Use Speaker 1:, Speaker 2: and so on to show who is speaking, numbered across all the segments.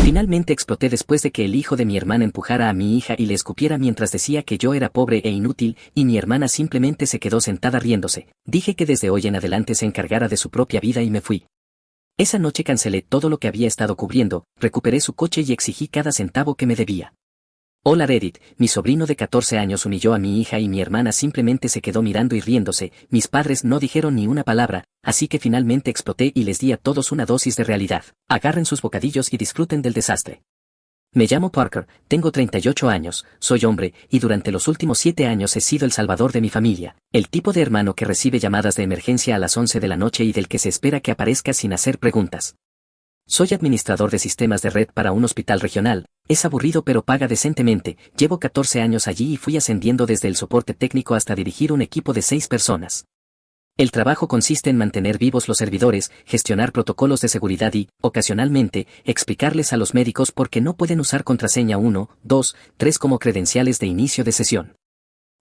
Speaker 1: Finalmente exploté después de que el hijo de mi hermana empujara a mi hija y le escupiera mientras decía que yo era pobre e inútil, y mi hermana simplemente se quedó sentada riéndose. Dije que desde hoy en adelante se encargara de su propia vida y me fui. Esa noche cancelé todo lo que había estado cubriendo, recuperé su coche y exigí cada centavo que me debía. Hola Reddit, mi sobrino de 14 años humilló a mi hija y mi hermana simplemente se quedó mirando y riéndose, mis padres no dijeron ni una palabra, así que finalmente exploté y les di a todos una dosis de realidad. Agarren sus bocadillos y disfruten del desastre. Me llamo Parker, tengo 38 años, soy hombre, y durante los últimos 7 años he sido el salvador de mi familia, el tipo de hermano que recibe llamadas de emergencia a las 11 de la noche y del que se espera que aparezca sin hacer preguntas. Soy administrador de sistemas de red para un hospital regional, es aburrido pero paga decentemente, llevo 14 años allí y fui ascendiendo desde el soporte técnico hasta dirigir un equipo de 6 personas. El trabajo consiste en mantener vivos los servidores, gestionar protocolos de seguridad y, ocasionalmente, explicarles a los médicos por qué no pueden usar contraseña 1, 2, 3 como credenciales de inicio de sesión.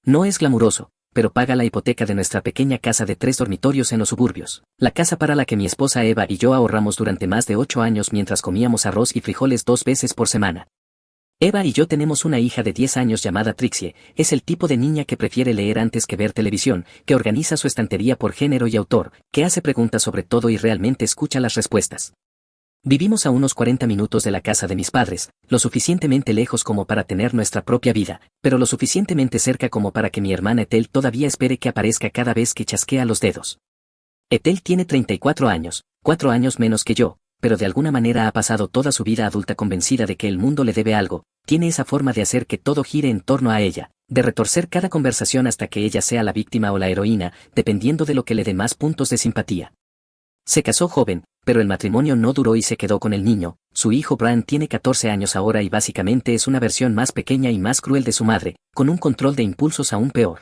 Speaker 1: No es glamuroso, pero paga la hipoteca de nuestra pequeña casa de 3 dormitorios en los suburbios, la casa para la que mi esposa Eva y yo ahorramos durante más de 8 años mientras comíamos arroz y frijoles 2 veces por semana. Eva y yo tenemos una hija de 10 años llamada Trixie, es el tipo de niña que prefiere leer antes que ver televisión, que organiza su estantería por género y autor, que hace preguntas sobre todo y realmente escucha las respuestas. Vivimos a unos 40 minutos de la casa de mis padres, lo suficientemente lejos como para tener nuestra propia vida, pero lo suficientemente cerca como para que mi hermana Ethel todavía espere que aparezca cada vez que chasquea los dedos. Ethel tiene 34 años, 4 años menos que yo, pero de alguna manera ha pasado toda su vida adulta convencida de que el mundo le debe algo, tiene esa forma de hacer que todo gire en torno a ella, de retorcer cada conversación hasta que ella sea la víctima o la heroína, dependiendo de lo que le dé más puntos de simpatía. Se casó joven, pero el matrimonio no duró y se quedó con el niño. Su hijo Brian tiene 14 años ahora y básicamente es una versión más pequeña y más cruel de su madre, con un control de impulsos aún peor.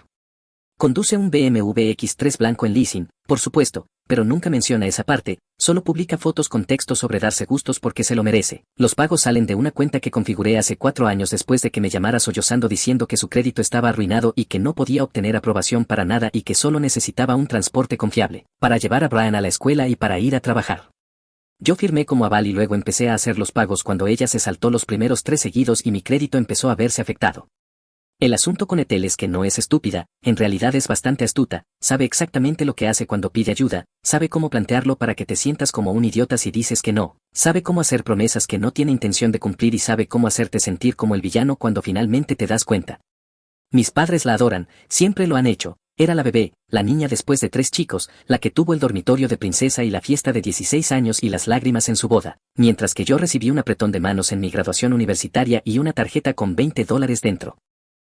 Speaker 1: Conduce un BMW X3 blanco en leasing, por supuesto, pero nunca menciona esa parte, solo publica fotos con texto sobre darse gustos porque se lo merece. Los pagos salen de una cuenta que configuré hace 4 años después de que me llamara sollozando diciendo que su crédito estaba arruinado y que no podía obtener aprobación para nada y que solo necesitaba un transporte confiable, para llevar a Brian a la escuela y para ir a trabajar. Yo firmé como aval y luego empecé a hacer los pagos cuando ella se saltó los primeros 3 seguidos y mi crédito empezó a verse afectado. El asunto con Ethel es que no es estúpida, en realidad es bastante astuta, sabe exactamente lo que hace cuando pide ayuda, sabe cómo plantearlo para que te sientas como un idiota si dices que no, sabe cómo hacer promesas que no tiene intención de cumplir y sabe cómo hacerte sentir como el villano cuando finalmente te das cuenta. Mis padres la adoran, siempre lo han hecho, era la bebé, la niña después de 3 chicos, la que tuvo el dormitorio de princesa y la fiesta de 16 años y las lágrimas en su boda, mientras que yo recibí un apretón de manos en mi graduación universitaria y una tarjeta con $20 dentro.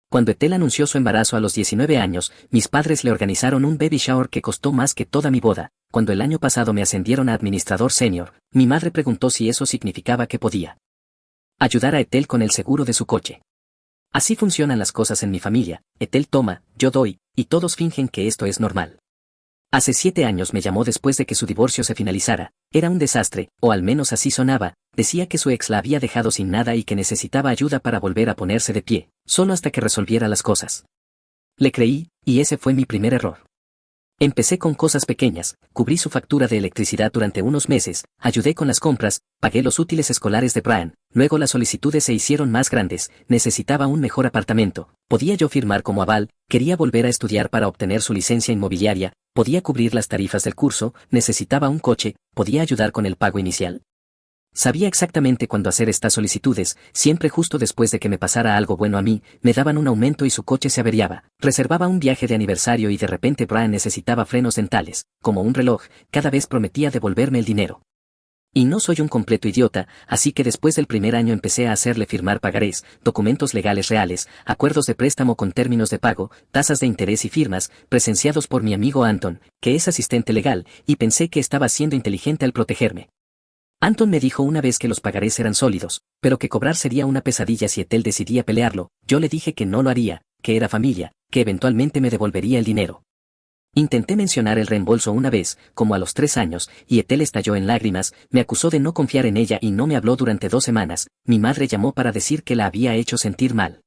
Speaker 1: Cuando Ethel anunció su embarazo a los 19 años, mis padres le organizaron un baby shower que costó más que toda mi boda. Cuando el año pasado me ascendieron a administrador senior, mi madre preguntó si eso significaba que podía ayudar a Ethel con el seguro de su coche. Así funcionan las cosas en mi familia, Ethel toma, yo doy, y todos fingen que esto es normal. Hace 7 años me llamó después de que su divorcio se finalizara, era un desastre, o al menos así sonaba, decía que su ex la había dejado sin nada y que necesitaba ayuda para volver a ponerse de pie, solo hasta que resolviera las cosas. Le creí, y ese fue mi primer error. Empecé con cosas pequeñas, cubrí su factura de electricidad durante unos meses, ayudé con las compras, pagué los útiles escolares de Brian, luego las solicitudes se hicieron más grandes, necesitaba un mejor apartamento, podía yo firmar como aval, quería volver a estudiar para obtener su licencia inmobiliaria, podía cubrir las tarifas del curso, necesitaba un coche, podía ayudar con el pago inicial. Sabía exactamente cuándo hacer estas solicitudes, siempre justo después de que me pasara algo bueno a mí, me daban un aumento y su coche se averiaba, reservaba un viaje de aniversario y de repente Brian necesitaba frenos dentales, como un reloj, cada vez prometía devolverme el dinero. Y no soy un completo idiota, así que después del primer año empecé a hacerle firmar pagarés, documentos legales reales, acuerdos de préstamo con términos de pago, tasas de interés y firmas, presenciados por mi amigo Anton, que es asistente legal, y pensé que estaba siendo inteligente al protegerme. Anton me dijo una vez que los pagarés eran sólidos, pero que cobrar sería una pesadilla si Ethel decidía pelearlo, yo le dije que no lo haría, que era familia, que eventualmente me devolvería el dinero. Intenté mencionar el reembolso una vez, como a los 3 años, y Ethel estalló en lágrimas, me acusó de no confiar en ella y no me habló durante 2 semanas, mi madre llamó para decir que la había hecho sentir mal.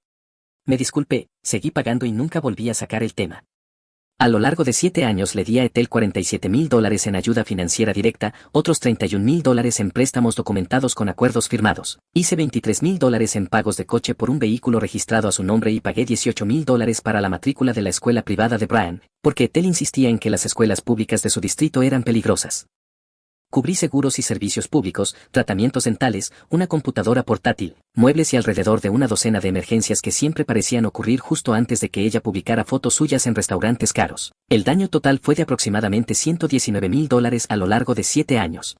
Speaker 1: Me disculpé, seguí pagando y nunca volví a sacar el tema. A lo largo de 7 años le di a Ethel $47,000 en ayuda financiera directa, otros $31,000 en préstamos documentados con acuerdos firmados. Hice $23,000 en pagos de coche por un vehículo registrado a su nombre y pagué $18,000 para la matrícula de la escuela privada de Brian, porque Ethel insistía en que las escuelas públicas de su distrito eran peligrosas. Cubrí seguros y servicios públicos, tratamientos dentales, una computadora portátil, muebles y alrededor de una docena de emergencias que siempre parecían ocurrir justo antes de que ella publicara fotos suyas en restaurantes caros. El daño total fue de aproximadamente $119,000 a lo largo de 7 años.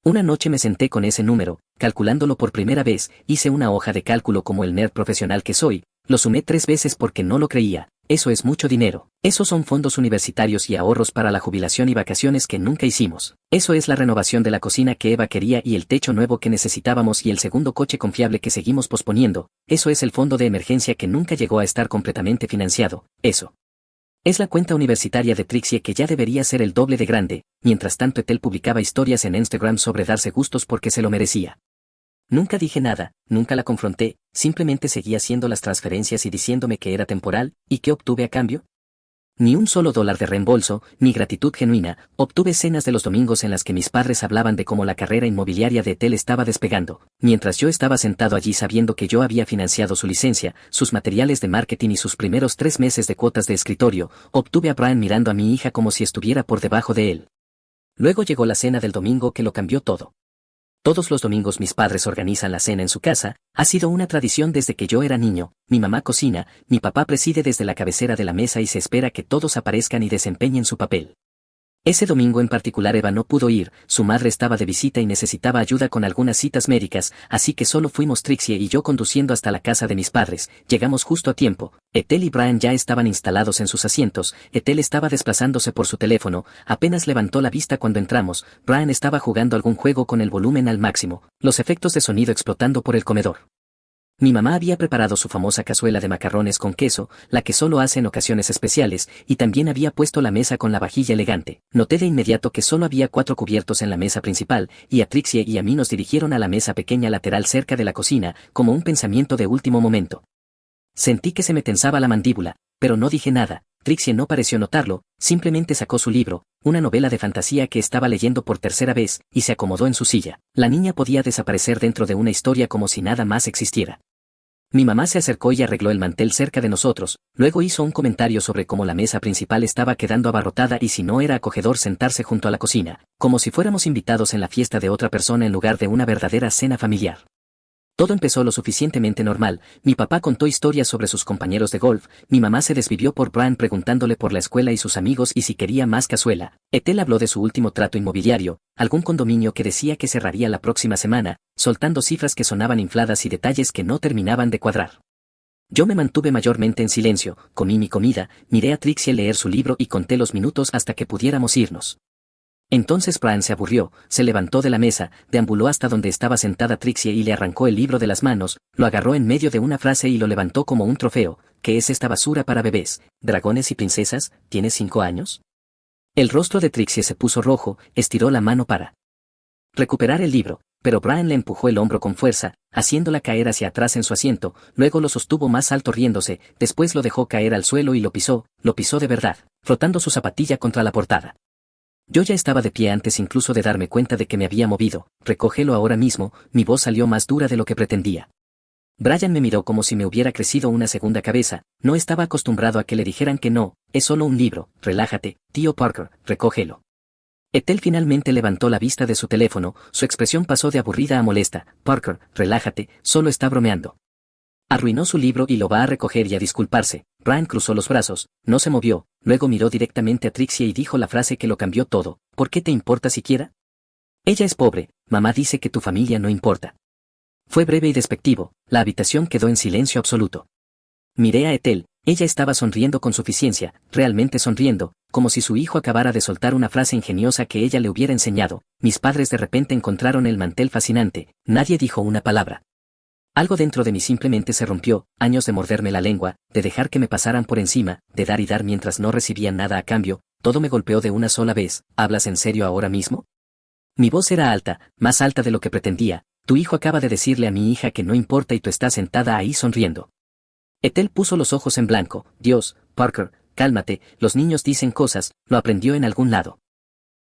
Speaker 1: Una noche me senté con ese número, calculándolo por primera vez, hice una hoja de cálculo como el nerd profesional que soy, lo sumé 3 veces porque no lo creía. Eso es mucho dinero. Esos son fondos universitarios y ahorros para la jubilación y vacaciones que nunca hicimos. Eso es la renovación de la cocina que Eva quería y el techo nuevo que necesitábamos y el segundo coche confiable que seguimos posponiendo. Eso es el fondo de emergencia que nunca llegó a estar completamente financiado. Eso es la cuenta universitaria de Trixie que ya debería ser el doble de grande. Mientras tanto Ethel publicaba historias en Instagram sobre darse gustos porque se lo merecía. Nunca dije nada, nunca la confronté, simplemente seguía haciendo las transferencias y diciéndome que era temporal, ¿y qué obtuve a cambio? Ni un solo dólar de reembolso, ni gratitud genuina, obtuve cenas de los domingos en las que mis padres hablaban de cómo la carrera inmobiliaria de Ethel estaba despegando, mientras yo estaba sentado allí sabiendo que yo había financiado su licencia, sus materiales de marketing y sus primeros 3 meses de cuotas de escritorio, obtuve a Brian mirando a mi hija como si estuviera por debajo de él. Luego llegó la cena del domingo que lo cambió todo. Todos los domingos mis padres organizan la cena en su casa, ha sido una tradición desde que yo era niño, mi mamá cocina, mi papá preside desde la cabecera de la mesa y se espera que todos aparezcan y desempeñen su papel. Ese domingo en particular Eva no pudo ir, su madre estaba de visita y necesitaba ayuda con algunas citas médicas, así que solo fuimos Trixie y yo conduciendo hasta la casa de mis padres, llegamos justo a tiempo, Ethel y Brian ya estaban instalados en sus asientos, Ethel estaba desplazándose por su teléfono, apenas levantó la vista cuando entramos, Brian estaba jugando algún juego con el volumen al máximo, los efectos de sonido explotando por el comedor. Mi mamá había preparado su famosa cazuela de macarrones con queso, la que solo hace en ocasiones especiales, y también había puesto la mesa con la vajilla elegante. Noté de inmediato que solo había 4 cubiertos en la mesa principal, y a Trixie y a mí nos dirigieron a la mesa pequeña lateral cerca de la cocina, como un pensamiento de último momento. Sentí que se me tensaba la mandíbula, pero no dije nada. Trixie no pareció notarlo, simplemente sacó su libro, una novela de fantasía que estaba leyendo por tercera vez, y se acomodó en su silla. La niña podía desaparecer dentro de una historia como si nada más existiera. Mi mamá se acercó y arregló el mantel cerca de nosotros, luego hizo un comentario sobre cómo la mesa principal estaba quedando abarrotada y si no era acogedor sentarse junto a la cocina, como si fuéramos invitados en la fiesta de otra persona en lugar de una verdadera cena familiar. Todo empezó lo suficientemente normal, mi papá contó historias sobre sus compañeros de golf, mi mamá se desvivió por Brian preguntándole por la escuela y sus amigos y si quería más cazuela, Ethel habló de su último trato inmobiliario, algún condominio que decía que cerraría la próxima semana, soltando cifras que sonaban infladas y detalles que no terminaban de cuadrar. Yo me mantuve mayormente en silencio, comí mi comida, miré a Trixie leer su libro y conté los minutos hasta que pudiéramos irnos. Entonces Brian se aburrió, se levantó de la mesa, deambuló hasta donde estaba sentada Trixie y le arrancó el libro de las manos, lo agarró en medio de una frase y lo levantó como un trofeo. ¿Qué es esta basura para bebés, dragones y princesas? ¿Tienes 5 años? El rostro de Trixie se puso rojo, estiró la mano para recuperar el libro, pero Brian le empujó el hombro con fuerza, haciéndola caer hacia atrás en su asiento, luego lo sostuvo más alto riéndose, después lo dejó caer al suelo y lo pisó de verdad, frotando su zapatilla contra la portada. Yo ya estaba de pie antes incluso de darme cuenta de que me había movido, recógelo ahora mismo, mi voz salió más dura de lo que pretendía. Brian me miró como si me hubiera crecido una segunda cabeza, no estaba acostumbrado a que le dijeran que no, es solo un libro, relájate, tío Parker, recógelo. Ethel finalmente levantó la vista de su teléfono, su expresión pasó de aburrida a molesta, Parker, relájate, solo está bromeando. Arruinó su libro y lo va a recoger y a disculparse. Brian cruzó los brazos, no se movió, luego miró directamente a Trixie y dijo la frase que lo cambió todo, ¿por qué te importa siquiera? Ella es pobre, mamá dice que tu familia no importa. Fue breve y despectivo, la habitación quedó en silencio absoluto. Miré a Ethel, ella estaba sonriendo con suficiencia, realmente sonriendo, como si su hijo acabara de soltar una frase ingeniosa que ella le hubiera enseñado. Mis padres de repente encontraron el mantel fascinante, nadie dijo una palabra. Algo dentro de mí simplemente se rompió, años de morderme la lengua, de dejar que me pasaran por encima, de dar y dar mientras no recibía nada a cambio, todo me golpeó de una sola vez. ¿Hablas en serio ahora mismo? Mi voz era alta, más alta de lo que pretendía. Tu hijo acaba de decirle a mi hija que no importa y tú estás sentada ahí sonriendo. Ethel puso los ojos en blanco. Dios, Parker, cálmate, los niños dicen cosas, lo aprendió en algún lado.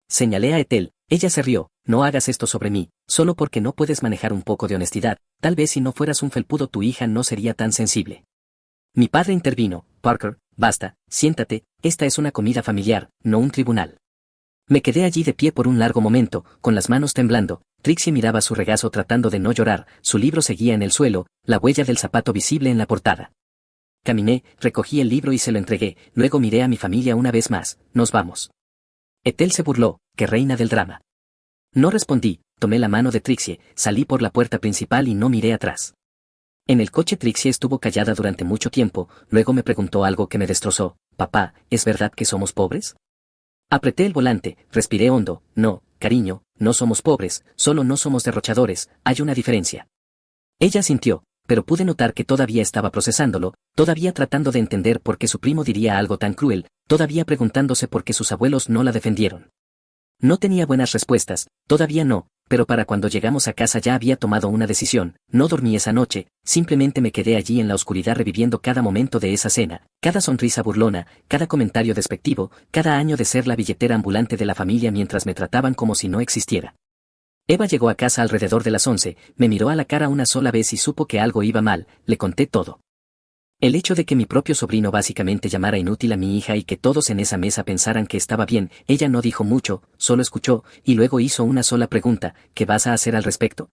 Speaker 1: Señalé a Ethel, ella se rió, no hagas esto sobre mí, solo porque no puedes manejar un poco de honestidad, tal vez si no fueras un felpudo tu hija no sería tan sensible. Mi padre intervino, Parker, basta, siéntate, esta es una comida familiar, no un tribunal. Me quedé allí de pie por un largo momento, con las manos temblando. Trixie miraba su regazo tratando de no llorar, su libro seguía en el suelo, la huella del zapato visible en la portada. Caminé, recogí el libro y se lo entregué, luego miré a mi familia una vez más, nos vamos. Ethel se burló, que reina del drama. No respondí, tomé la mano de Trixie, salí por la puerta principal y no miré atrás. En el coche Trixie estuvo callada durante mucho tiempo, luego me preguntó algo que me destrozó, papá, ¿es verdad que somos pobres? Apreté el volante, respiré hondo, no, cariño, no somos pobres, solo no somos derrochadores, hay una diferencia. Ella sintió, pero pude notar que todavía estaba procesándolo, todavía tratando de entender por qué su primo diría algo tan cruel, todavía preguntándose por qué sus abuelos no la defendieron. No tenía buenas respuestas, todavía no, pero para cuando llegamos a casa ya había tomado una decisión, no dormí esa noche, simplemente me quedé allí en la oscuridad reviviendo cada momento de esa cena, cada sonrisa burlona, cada comentario despectivo, cada año de ser la billetera ambulante de la familia mientras me trataban como si no existiera. Eva llegó a casa alrededor de las 11, me miró a la cara una sola vez y supo que algo iba mal, le conté todo. El hecho de que mi propio sobrino básicamente llamara inútil a mi hija y que todos en esa mesa pensaran que estaba bien, ella no dijo mucho, solo escuchó, y luego hizo una sola pregunta, ¿qué vas a hacer al respecto?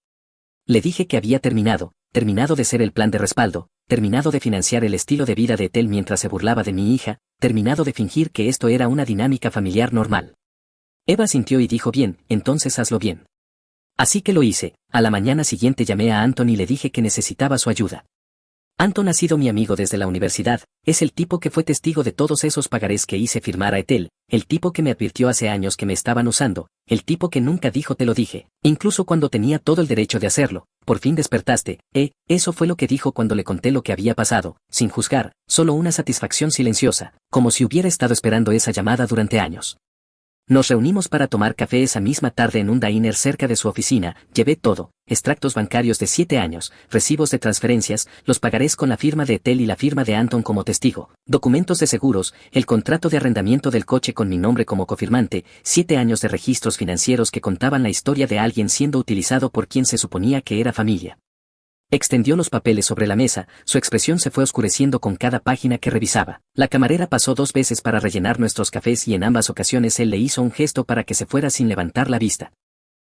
Speaker 1: Le dije que había terminado de ser el plan de respaldo, terminado de financiar el estilo de vida de Ethel mientras se burlaba de mi hija, terminado de fingir que esto era una dinámica familiar normal. Eva sintió y dijo bien, entonces hazlo bien. Así que lo hice, a la mañana siguiente llamé a Anton y le dije que necesitaba su ayuda. Anton ha sido mi amigo desde la universidad, es el tipo que fue testigo de todos esos pagarés que hice firmar a Ethel, el tipo que me advirtió hace años que me estaban usando, el tipo que nunca dijo te lo dije, incluso cuando tenía todo el derecho de hacerlo. Por fin despertaste, eso fue lo que dijo cuando le conté lo que había pasado, sin juzgar, solo una satisfacción silenciosa, como si hubiera estado esperando esa llamada durante años. Nos reunimos para tomar café esa misma tarde en un diner cerca de su oficina, llevé todo, extractos bancarios de 7 años, recibos de transferencias, los pagarés con la firma de Ethel y la firma de Anton como testigo, documentos de seguros, el contrato de arrendamiento del coche con mi nombre como cofirmante, 7 años de registros financieros que contaban la historia de alguien siendo utilizado por quien se suponía que era familia. Extendió los papeles sobre la mesa, su expresión se fue oscureciendo con cada página que revisaba. La camarera pasó 2 veces para rellenar nuestros cafés y en ambas ocasiones él le hizo un gesto para que se fuera sin levantar la vista.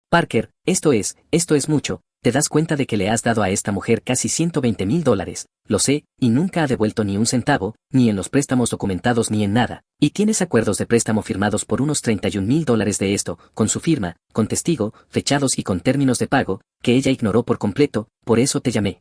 Speaker 1: Parker, esto es mucho, te das cuenta de que le has dado a esta mujer casi $120,000, lo sé, y nunca ha devuelto ni un centavo, ni en los préstamos documentados ni en nada, y tienes acuerdos de préstamo firmados por unos $31,000 de esto, con su firma, con testigo, fechados y con términos de pago, que ella ignoró por completo, por eso te llamé.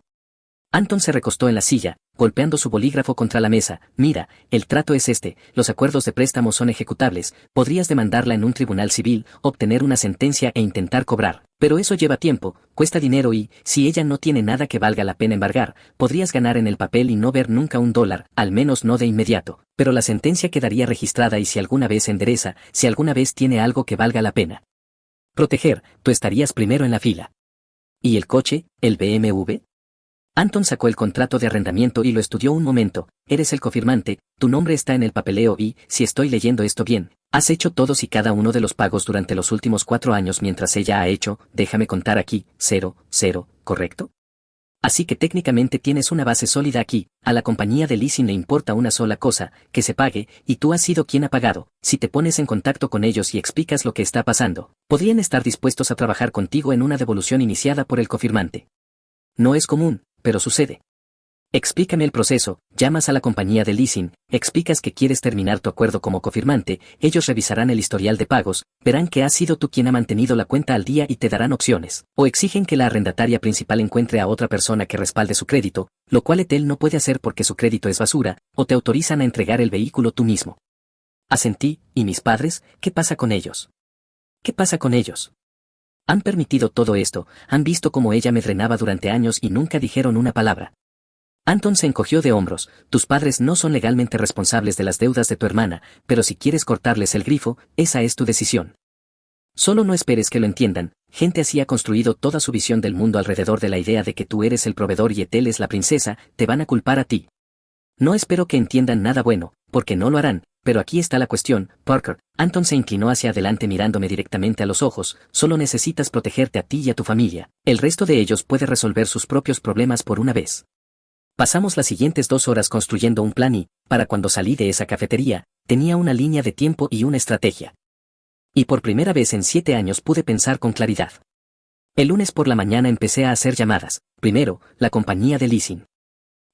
Speaker 1: Anton se recostó en la silla, golpeando su bolígrafo contra la mesa. Mira, el trato es este, los acuerdos de préstamo son ejecutables, podrías demandarla en un tribunal civil, obtener una sentencia e intentar cobrar. Pero eso lleva tiempo, cuesta dinero y, si ella no tiene nada que valga la pena embargar, podrías ganar en el papel y no ver nunca $1, al menos no de inmediato. Pero la sentencia quedaría registrada y si alguna vez se endereza, si alguna vez tiene algo que valga la pena proteger, tú estarías primero en la fila. ¿Y el coche, el BMW? Anton sacó el contrato de arrendamiento y lo estudió un momento. Eres el cofirmante, tu nombre está en el papeleo y, si estoy leyendo esto bien, has hecho todos y cada uno de los pagos durante los últimos 4 años mientras ella ha hecho, déjame contar aquí, 0, 0, ¿correcto? Así que técnicamente tienes una base sólida aquí, a la compañía de leasing le importa una sola cosa, que se pague, y tú has sido quien ha pagado. Si te pones en contacto con ellos y explicas lo que está pasando, podrían estar dispuestos a trabajar contigo en una devolución iniciada por el cofirmante. No es común, pero sucede. Explícame el proceso, llamas a la compañía de leasing, explicas que quieres terminar tu acuerdo como cofirmante, ellos revisarán el historial de pagos, verán que has sido tú quien ha mantenido la cuenta al día y te darán opciones, o exigen que la arrendataria principal encuentre a otra persona que respalde su crédito, lo cual Ethel no puede hacer porque su crédito es basura, o te autorizan a entregar el vehículo tú mismo. Asentí, ¿y mis padres, qué pasa con ellos? ¿Qué pasa con ellos? Han permitido todo esto, han visto cómo ella me drenaba durante años y nunca dijeron una palabra. Anton se encogió de hombros, tus padres no son legalmente responsables de las deudas de tu hermana, pero si quieres cortarles el grifo, esa es tu decisión. Solo no esperes que lo entiendan, gente así ha construido toda su visión del mundo alrededor de la idea de que tú eres el proveedor y Ethel es la princesa, te van a culpar a ti. No espero que entiendan nada bueno, porque no lo harán, pero aquí está la cuestión, Parker. Anton se inclinó hacia adelante mirándome directamente a los ojos. Solo necesitas protegerte a ti y a tu familia. El resto de ellos puede resolver sus propios problemas por una vez. Pasamos las siguientes 2 horas construyendo un plan y, para cuando salí de esa cafetería, tenía una línea de tiempo y una estrategia. Y por primera vez en 7 años pude pensar con claridad. El lunes por la mañana empecé a hacer llamadas. Primero, la compañía de leasing.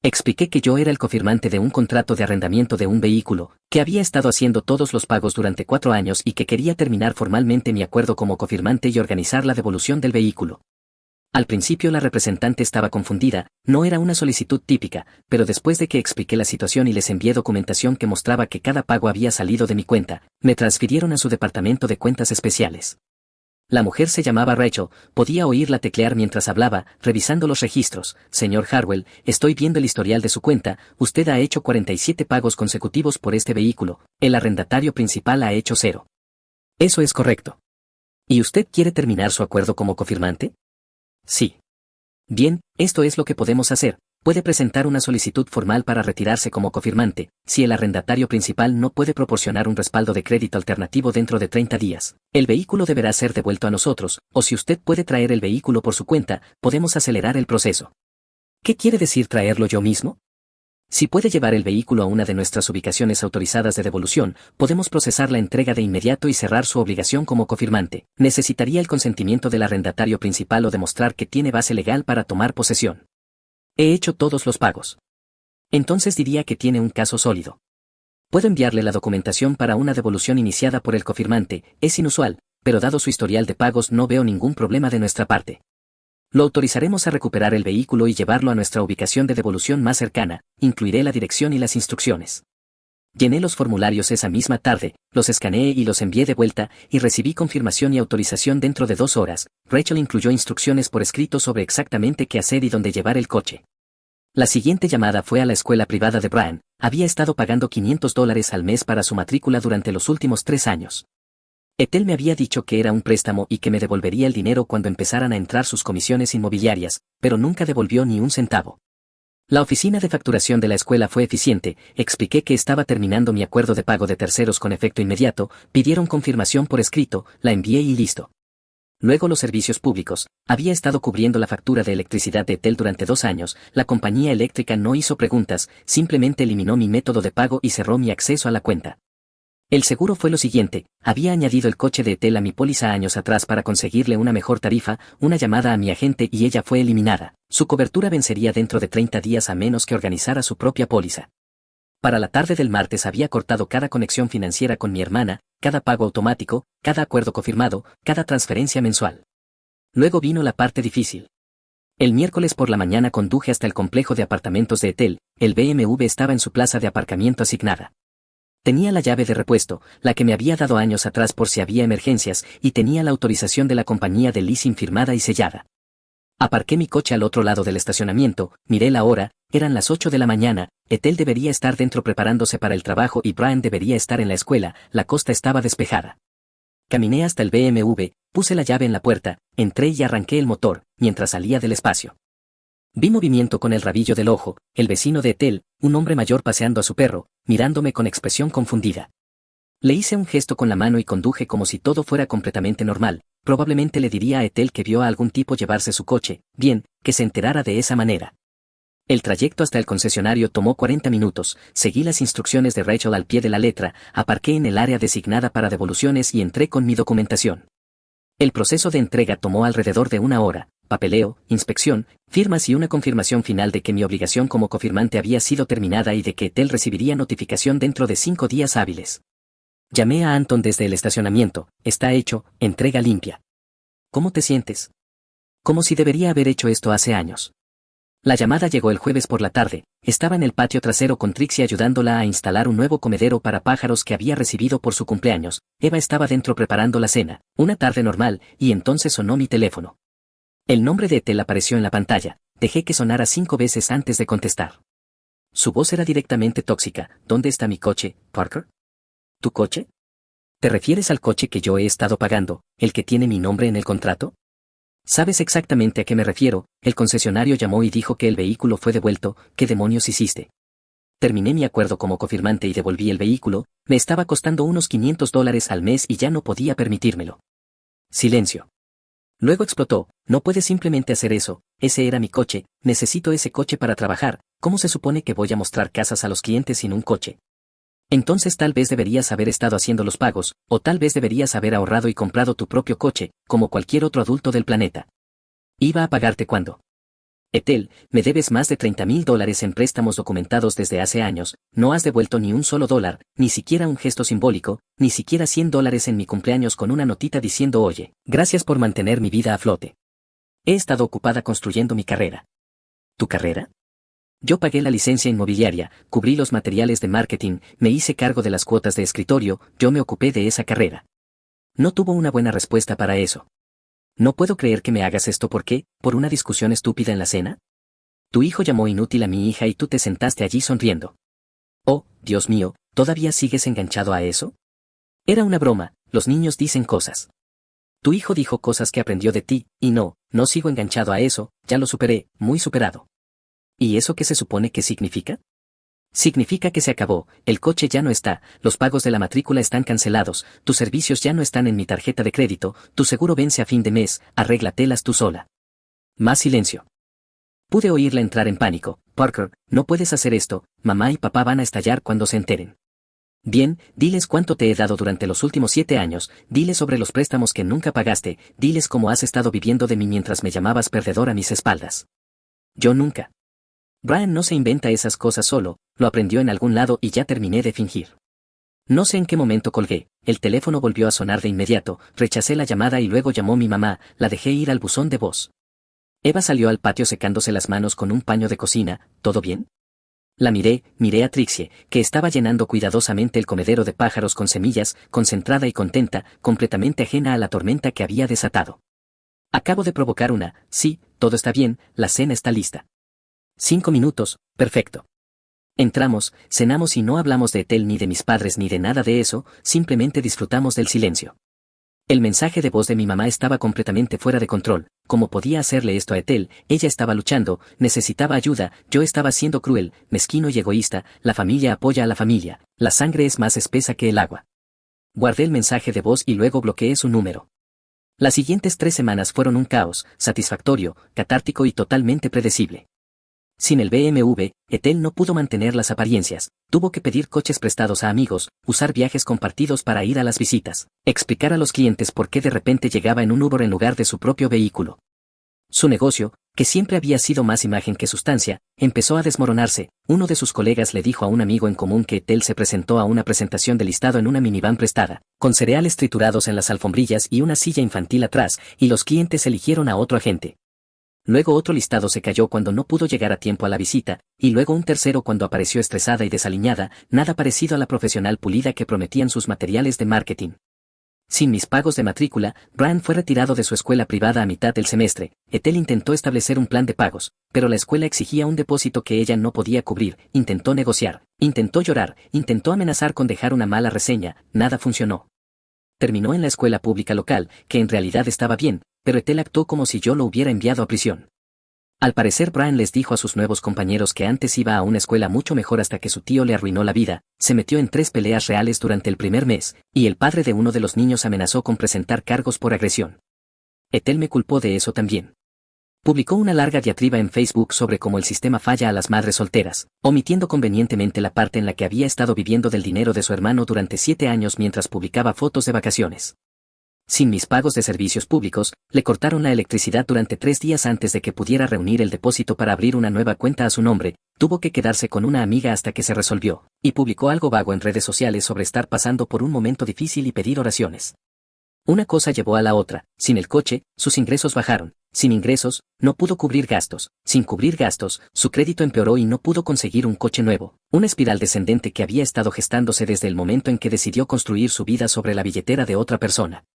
Speaker 1: Expliqué que yo era el cofirmante de un contrato de arrendamiento de un vehículo, que había estado haciendo todos los pagos durante 4 años y que quería terminar formalmente mi acuerdo como cofirmante y organizar la devolución del vehículo. Al principio la representante estaba confundida, no era una solicitud típica, pero después de que expliqué la situación y les envié documentación que mostraba que cada pago había salido de mi cuenta, me transfirieron a su departamento de cuentas especiales. La mujer se llamaba Rachel, podía oírla teclear mientras hablaba, revisando los registros. Señor Harwell, estoy viendo el historial de su cuenta, usted ha hecho 47 pagos consecutivos por este vehículo, el arrendatario principal ha hecho 0. Eso es correcto. ¿Y usted quiere terminar su acuerdo como cofirmante? Sí. Bien, esto es lo que podemos hacer. Puede presentar una solicitud formal para retirarse como cofirmante, si el arrendatario principal no puede proporcionar un respaldo de crédito alternativo dentro de 30 días. El vehículo deberá ser devuelto a nosotros, o si usted puede traer el vehículo por su cuenta, podemos acelerar el proceso. ¿Qué quiere decir traerlo yo mismo? Si puede llevar el vehículo a una de nuestras ubicaciones autorizadas de devolución, podemos procesar la entrega de inmediato y cerrar su obligación como cofirmante. Necesitaría el consentimiento del arrendatario principal o demostrar que tiene base legal para tomar posesión. He hecho todos los pagos. Entonces diría que tiene un caso sólido. Puedo enviarle la documentación para una devolución iniciada por el cofirmante, es inusual, pero dado su historial de pagos no veo ningún problema de nuestra parte. Lo autorizaremos a recuperar el vehículo y llevarlo a nuestra ubicación de devolución más cercana, incluiré la dirección y las instrucciones. Llené los formularios esa misma tarde, los escaneé y los envié de vuelta, y recibí confirmación y autorización dentro de 2 horas. Rachel incluyó instrucciones por escrito sobre exactamente qué hacer y dónde llevar el coche. La siguiente llamada fue a la escuela privada de Brian, había estado pagando $500 al mes para su matrícula durante los últimos 3 años. Ethel me había dicho que era un préstamo y que me devolvería el dinero cuando empezaran a entrar sus comisiones inmobiliarias, pero nunca devolvió ni un centavo. La oficina de facturación de la escuela fue eficiente, expliqué que estaba terminando mi acuerdo de pago de terceros con efecto inmediato, pidieron confirmación por escrito, la envié y listo. Luego los servicios públicos, había estado cubriendo la factura de electricidad de Ethel durante 2 años, la compañía eléctrica no hizo preguntas, simplemente eliminó mi método de pago y cerró mi acceso a la cuenta. El seguro fue lo siguiente, había añadido el coche de Ethel a mi póliza años atrás para conseguirle una mejor tarifa, una llamada a mi agente y ella fue eliminada. Su cobertura vencería dentro de 30 días a menos que organizara su propia póliza. Para la tarde del martes había cortado cada conexión financiera con mi hermana, cada pago automático, cada acuerdo confirmado, cada transferencia mensual. Luego vino la parte difícil. El miércoles por la mañana conduje hasta el complejo de apartamentos de Ethel, el BMW estaba en su plaza de aparcamiento asignada. Tenía la llave de repuesto, la que me había dado años atrás por si había emergencias, y tenía la autorización de la compañía de leasing firmada y sellada. Aparqué mi coche al otro lado del estacionamiento, miré la hora, eran las 8 de la mañana, Ethel debería estar dentro preparándose para el trabajo y Brian debería estar en la escuela, la costa estaba despejada. Caminé hasta el BMW, puse la llave en la puerta, entré y arranqué el motor, mientras salía del espacio. Vi movimiento con el rabillo del ojo, el vecino de Ethel, un hombre mayor paseando a su perro, mirándome con expresión confundida. Le hice un gesto con la mano y conduje como si todo fuera completamente normal, probablemente le diría a Ethel que vio a algún tipo llevarse su coche, bien, que se enterara de esa manera. El trayecto hasta el concesionario tomó 40 minutos, seguí las instrucciones de Rachel al pie de la letra, aparqué en el área designada para devoluciones y entré con mi documentación. El proceso de entrega tomó alrededor de 1 hora, papeleo, inspección, firmas y una confirmación final de que mi obligación como cofirmante había sido terminada y de que Ethel recibiría notificación dentro de 5 días hábiles. Llamé a Anton desde el estacionamiento, está hecho, entrega limpia. ¿Cómo te sientes? Como si debería haber hecho esto hace años. La llamada llegó el jueves por la tarde, estaba en el patio trasero con Trixie ayudándola a instalar un nuevo comedero para pájaros que había recibido por su cumpleaños, Eva estaba dentro preparando la cena, una tarde normal, y entonces sonó mi teléfono. El nombre de Ethel apareció en la pantalla, dejé que sonara 5 veces antes de contestar. Su voz era directamente tóxica, ¿dónde está mi coche, Parker? ¿Tu coche? ¿Te refieres al coche que yo he estado pagando, el que tiene mi nombre en el contrato? ¿Sabes exactamente a qué me refiero? El concesionario llamó y dijo que el vehículo fue devuelto, ¿qué demonios hiciste? Terminé mi acuerdo como cofirmante y devolví el vehículo, me estaba costando unos $500 al mes y ya no podía permitírmelo. Silencio. Luego explotó, no puedes simplemente hacer eso, ese era mi coche, necesito ese coche para trabajar, ¿cómo se supone que voy a mostrar casas a los clientes sin un coche? Entonces tal vez deberías haber estado haciendo los pagos, o tal vez deberías haber ahorrado y comprado tu propio coche, como cualquier otro adulto del planeta. ¿Iba a pagarte cuándo? Ethel, me debes más de $30,000 en préstamos documentados desde hace años, no has devuelto ni un solo dólar, ni siquiera un gesto simbólico, ni siquiera $100 en mi cumpleaños con una notita diciendo oye, gracias por mantener mi vida a flote. He estado ocupada construyendo mi carrera. ¿Tu carrera? Yo pagué la licencia inmobiliaria, cubrí los materiales de marketing, me hice cargo de las cuotas de escritorio, yo me ocupé de esa carrera. No tuvo una buena respuesta para eso. No puedo creer que me hagas esto porque, por una discusión estúpida en la cena. Tu hijo llamó inútil a mi hija y tú te sentaste allí sonriendo. Oh, Dios mío, ¿todavía sigues enganchado a eso? Era una broma, los niños dicen cosas. Tu hijo dijo cosas que aprendió de ti, y no sigo enganchado a eso, ya lo superé, muy superado. ¿Y eso qué se supone que significa? Significa que se acabó, el coche ya no está, los pagos de la matrícula están cancelados, tus servicios ya no están en mi tarjeta de crédito, tu seguro vence a fin de mes, arréglatelas tú sola. Más silencio. Pude oírla entrar en pánico. Parker, no puedes hacer esto, mamá y papá van a estallar cuando se enteren. Bien, diles cuánto te he dado durante los últimos 7 años, diles sobre los préstamos que nunca pagaste, diles cómo has estado viviendo de mí mientras me llamabas perdedor a mis espaldas. Yo nunca. Brian no se inventa esas cosas solo, lo aprendió en algún lado y ya terminé de fingir. No sé en qué momento colgué, el teléfono volvió a sonar de inmediato, rechacé la llamada y luego llamó mi mamá, la dejé ir al buzón de voz. Eva salió al patio secándose las manos con un paño de cocina, ¿todo bien? La miré a Trixie, que estaba llenando cuidadosamente el comedero de pájaros con semillas, concentrada y contenta, completamente ajena a la tormenta que había desatado. Acabo de provocar una, sí, todo está bien, la cena está lista. 5 minutos, perfecto. Entramos, cenamos y no hablamos de Ethel ni de mis padres ni de nada de eso, simplemente disfrutamos del silencio. El mensaje de voz de mi mamá estaba completamente fuera de control. ¿Cómo podía hacerle esto a Ethel? Ella estaba luchando, necesitaba ayuda, yo estaba siendo cruel, mezquino y egoísta, la familia apoya a la familia, la sangre es más espesa que el agua. Guardé el mensaje de voz y luego bloqueé su número. Las siguientes 3 semanas fueron un caos, satisfactorio, catártico y totalmente predecible. Sin el BMW, Ethel no pudo mantener las apariencias, tuvo que pedir coches prestados a amigos, usar viajes compartidos para ir a las visitas, explicar a los clientes por qué de repente llegaba en un Uber en lugar de su propio vehículo. Su negocio, que siempre había sido más imagen que sustancia, empezó a desmoronarse. Uno de sus colegas le dijo a un amigo en común que Ethel se presentó a una presentación de listado en una minivan prestada, con cereales triturados en las alfombrillas y una silla infantil atrás, y los clientes eligieron a otro agente. Luego otro listado se cayó cuando no pudo llegar a tiempo a la visita, y luego un tercero cuando apareció estresada y desaliñada, nada parecido a la profesional pulida que prometían sus materiales de marketing. Sin mis pagos de matrícula, Brian fue retirado de su escuela privada a mitad del semestre. Ethel intentó establecer un plan de pagos, pero la escuela exigía un depósito que ella no podía cubrir, intentó negociar, intentó llorar, intentó amenazar con dejar una mala reseña, nada funcionó. Terminó en la escuela pública local, que en realidad estaba bien, pero Ethel actuó como si yo lo hubiera enviado a prisión. Al parecer Brian les dijo a sus nuevos compañeros que antes iba a una escuela mucho mejor hasta que su tío le arruinó la vida, se metió en 3 peleas reales durante el primer mes, y el padre de uno de los niños amenazó con presentar cargos por agresión. Ethel me culpó de eso también. Publicó una larga diatriba en Facebook sobre cómo el sistema falla a las madres solteras, omitiendo convenientemente la parte en la que había estado viviendo del dinero de su hermano durante 7 años mientras publicaba fotos de vacaciones. Sin mis pagos de servicios públicos, le cortaron la electricidad durante 3 días antes de que pudiera reunir el depósito para abrir una nueva cuenta a su nombre, tuvo que quedarse con una amiga hasta que se resolvió, y publicó algo vago en redes sociales sobre estar pasando por un momento difícil y pedir oraciones. Una cosa llevó a la otra, sin el coche, sus ingresos bajaron, sin ingresos, no pudo cubrir gastos, sin cubrir gastos, su crédito empeoró y no pudo conseguir un coche nuevo, una espiral descendente que había estado gestándose desde el momento en que decidió construir su vida sobre la billetera de otra persona.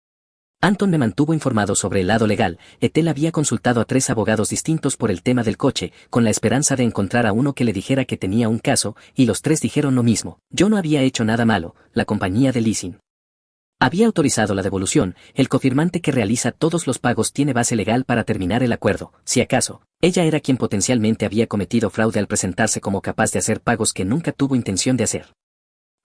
Speaker 1: Anton me mantuvo informado sobre el lado legal. Ethel había consultado a 3 abogados distintos por el tema del coche, con la esperanza de encontrar a uno que le dijera que tenía un caso, y los 3 dijeron lo mismo. Yo no había hecho nada malo, la compañía de leasing. Había autorizado la devolución, el cofirmante que realiza todos los pagos tiene base legal para terminar el acuerdo, si acaso. Ella era quien potencialmente había cometido fraude al presentarse como capaz de hacer pagos que nunca tuvo intención de hacer.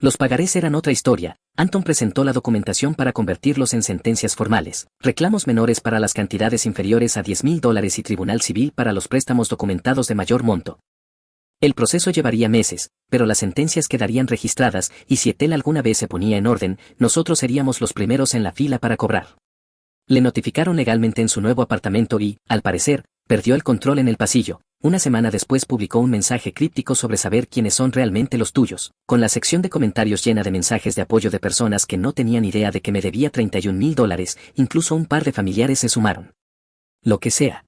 Speaker 1: Los pagarés eran otra historia. Anton presentó la documentación para convertirlos en sentencias formales, reclamos menores para las cantidades inferiores a $10,000 y tribunal civil para los préstamos documentados de mayor monto. El proceso llevaría meses, pero las sentencias quedarían registradas y si Ethel alguna vez se ponía en orden, nosotros seríamos los primeros en la fila para cobrar. Le notificaron legalmente en su nuevo apartamento y, al parecer, perdió el control en el pasillo. Una semana después publicó un mensaje críptico sobre saber quiénes son realmente los tuyos, con la sección de comentarios llena de mensajes de apoyo de personas que no tenían idea de que me debía $31,000, incluso un par de familiares se sumaron. Lo que sea.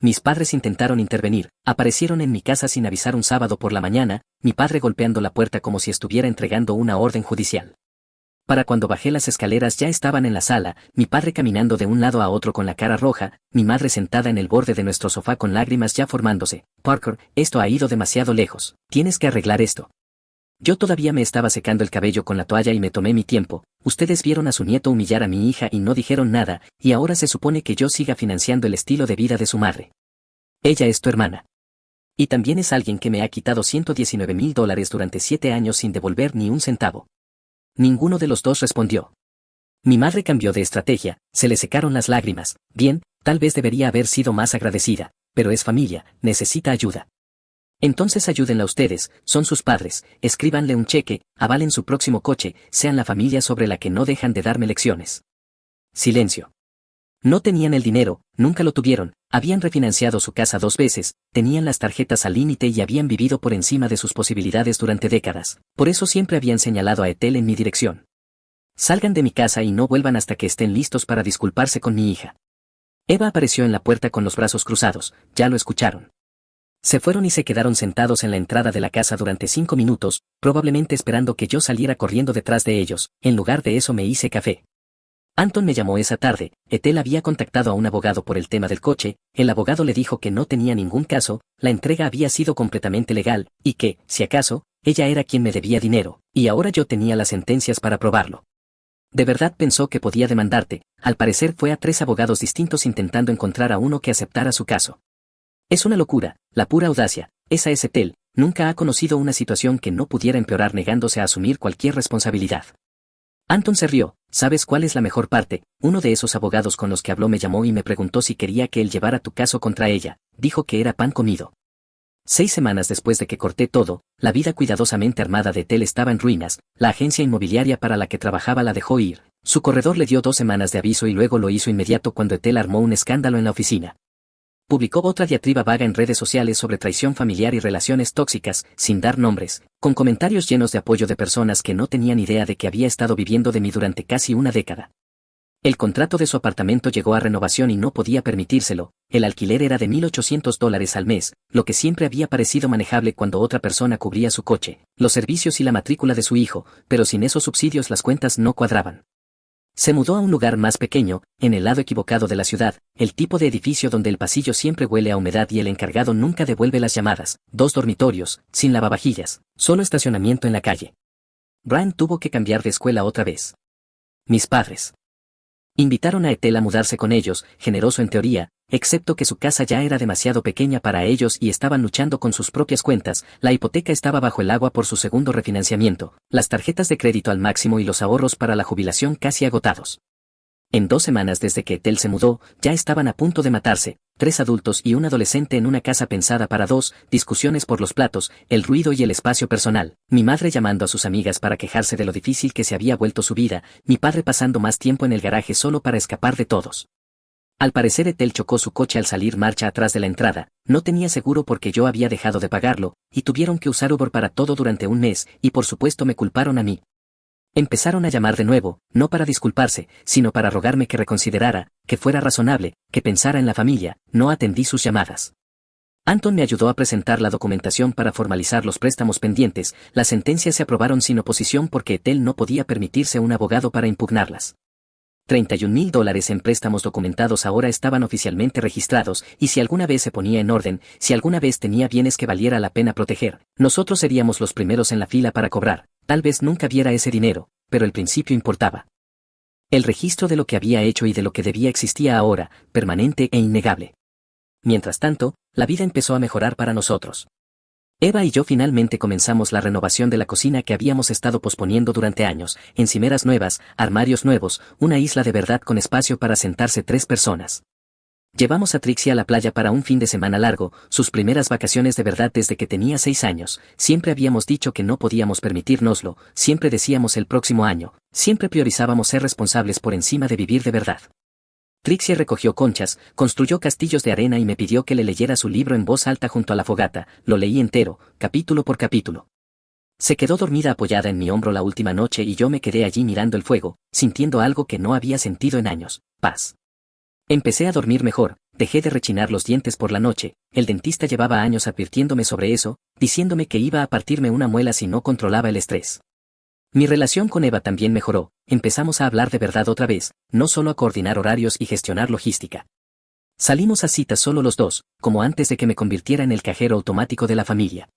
Speaker 1: Mis padres intentaron intervenir, aparecieron en mi casa sin avisar un sábado por la mañana, mi padre golpeando la puerta como si estuviera entregando una orden judicial. Para cuando bajé las escaleras ya estaban en la sala, mi padre caminando de un lado a otro con la cara roja, mi madre sentada en el borde de nuestro sofá con lágrimas ya formándose. Parker, esto ha ido demasiado lejos, tienes que arreglar esto. Yo todavía me estaba secando el cabello con la toalla y me tomé mi tiempo. Ustedes vieron a su nieto humillar a mi hija y no dijeron nada, y ahora se supone que yo siga financiando el estilo de vida de su madre. Ella es tu hermana. Y también es alguien que me ha quitado $119,000 durante 7 años sin devolver ni un centavo. Ninguno de los dos respondió. Mi madre cambió de estrategia, se le secaron las lágrimas. Bien, tal vez debería haber sido más agradecida, pero es familia, necesita ayuda. Entonces ayúdenla ustedes, son sus padres, escríbanle un cheque, avalen su próximo coche, sean la familia sobre la que no dejan de darme lecciones. Silencio. No tenían el dinero, nunca lo tuvieron, habían refinanciado su casa 2 veces, tenían las tarjetas al límite y habían vivido por encima de sus posibilidades durante décadas, por eso siempre habían señalado a Ethel en mi dirección. Salgan de mi casa y no vuelvan hasta que estén listos para disculparse con mi hija. Eva apareció en la puerta con los brazos cruzados, ya lo escucharon. Se fueron y se quedaron sentados en la entrada de la casa durante 5 minutos, probablemente esperando que yo saliera corriendo detrás de ellos. En lugar de eso me hice café. Anton me llamó esa tarde. Ethel había contactado a un abogado por el tema del coche, el abogado le dijo que no tenía ningún caso, la entrega había sido completamente legal, y que, si acaso, ella era quien me debía dinero, y ahora yo tenía las sentencias para probarlo. De verdad pensó que podía demandarte, al parecer fue a 3 abogados distintos intentando encontrar a uno que aceptara su caso. Es una locura, la pura audacia, esa es Ethel, nunca ha conocido una situación que no pudiera empeorar negándose a asumir cualquier responsabilidad. Anton se rió. ¿Sabes cuál es la mejor parte? Uno de esos abogados con los que habló me llamó y me preguntó si quería que él llevara tu caso contra ella, dijo que era pan comido. 6 semanas después de que corté todo, la vida cuidadosamente armada de Ethel estaba en ruinas, la agencia inmobiliaria para la que trabajaba la dejó ir, su corredor le dio 2 semanas de aviso y luego lo hizo inmediato cuando Ethel armó un escándalo en la oficina. Publicó otra diatriba vaga en redes sociales sobre traición familiar y relaciones tóxicas, sin dar nombres, con comentarios llenos de apoyo de personas que no tenían idea de que había estado viviendo de mí durante casi una década. El contrato de su apartamento llegó a renovación y no podía permitírselo, el alquiler era de $1,800 al mes, lo que siempre había parecido manejable cuando otra persona cubría su coche, los servicios y la matrícula de su hijo, pero sin esos subsidios las cuentas no cuadraban. Se mudó a un lugar más pequeño, en el lado equivocado de la ciudad, el tipo de edificio donde el pasillo siempre huele a humedad y el encargado nunca devuelve las llamadas, 2 dormitorios, sin lavavajillas, solo estacionamiento en la calle. Brian tuvo que cambiar de escuela otra vez. Mis padres invitaron a Ethel a mudarse con ellos, generoso en teoría, excepto que su casa ya era demasiado pequeña para ellos y estaban luchando con sus propias cuentas, la hipoteca estaba bajo el agua por su segundo refinanciamiento, las tarjetas de crédito al máximo y los ahorros para la jubilación casi agotados. En 2 semanas desde que Ethel se mudó, ya estaban a punto de matarse, 3 adultos y un adolescente en una casa pensada para 2, discusiones por los platos, el ruido y el espacio personal, mi madre llamando a sus amigas para quejarse de lo difícil que se había vuelto su vida, mi padre pasando más tiempo en el garaje solo para escapar de todos. Al parecer Ethel chocó su coche al salir marcha atrás de la entrada, no tenía seguro porque yo había dejado de pagarlo, y tuvieron que usar Uber para todo durante un mes, y por supuesto me culparon a mí. Empezaron a llamar de nuevo, no para disculparse, sino para rogarme que reconsiderara, que fuera razonable, que pensara en la familia, no atendí sus llamadas. Anton me ayudó a presentar la documentación para formalizar los préstamos pendientes, las sentencias se aprobaron sin oposición porque Ethel no podía permitirse un abogado para impugnarlas. $31,000 en préstamos documentados ahora estaban oficialmente registrados, y si alguna vez se ponía en orden, si alguna vez tenía bienes que valiera la pena proteger, nosotros seríamos los primeros en la fila para cobrar. Tal vez nunca viera ese dinero, pero el principio importaba. El registro de lo que había hecho y de lo que debía existía ahora, permanente e innegable. Mientras tanto, la vida empezó a mejorar para nosotros. Eva y yo finalmente comenzamos la renovación de la cocina que habíamos estado posponiendo durante años, encimeras nuevas, armarios nuevos, una isla de verdad con espacio para sentarse 3 personas. Llevamos a Trixie a la playa para un fin de semana largo, sus primeras vacaciones de verdad desde que tenía 6 años, siempre habíamos dicho que no podíamos permitírnoslo, siempre decíamos el próximo año, siempre priorizábamos ser responsables por encima de vivir de verdad. Trixie recogió conchas, construyó castillos de arena y me pidió que le leyera su libro en voz alta junto a la fogata, lo leí entero, capítulo por capítulo. Se quedó dormida apoyada en mi hombro la última noche y yo me quedé allí mirando el fuego, sintiendo algo que no había sentido en años, paz. Empecé a dormir mejor, dejé de rechinar los dientes por la noche, el dentista llevaba años advirtiéndome sobre eso, diciéndome que iba a partirme una muela si no controlaba el estrés. Mi relación con Eva también mejoró, empezamos a hablar de verdad otra vez, no solo a coordinar horarios y gestionar logística. Salimos a citas solo los dos, como antes de que me convirtiera en el cajero automático de la familia.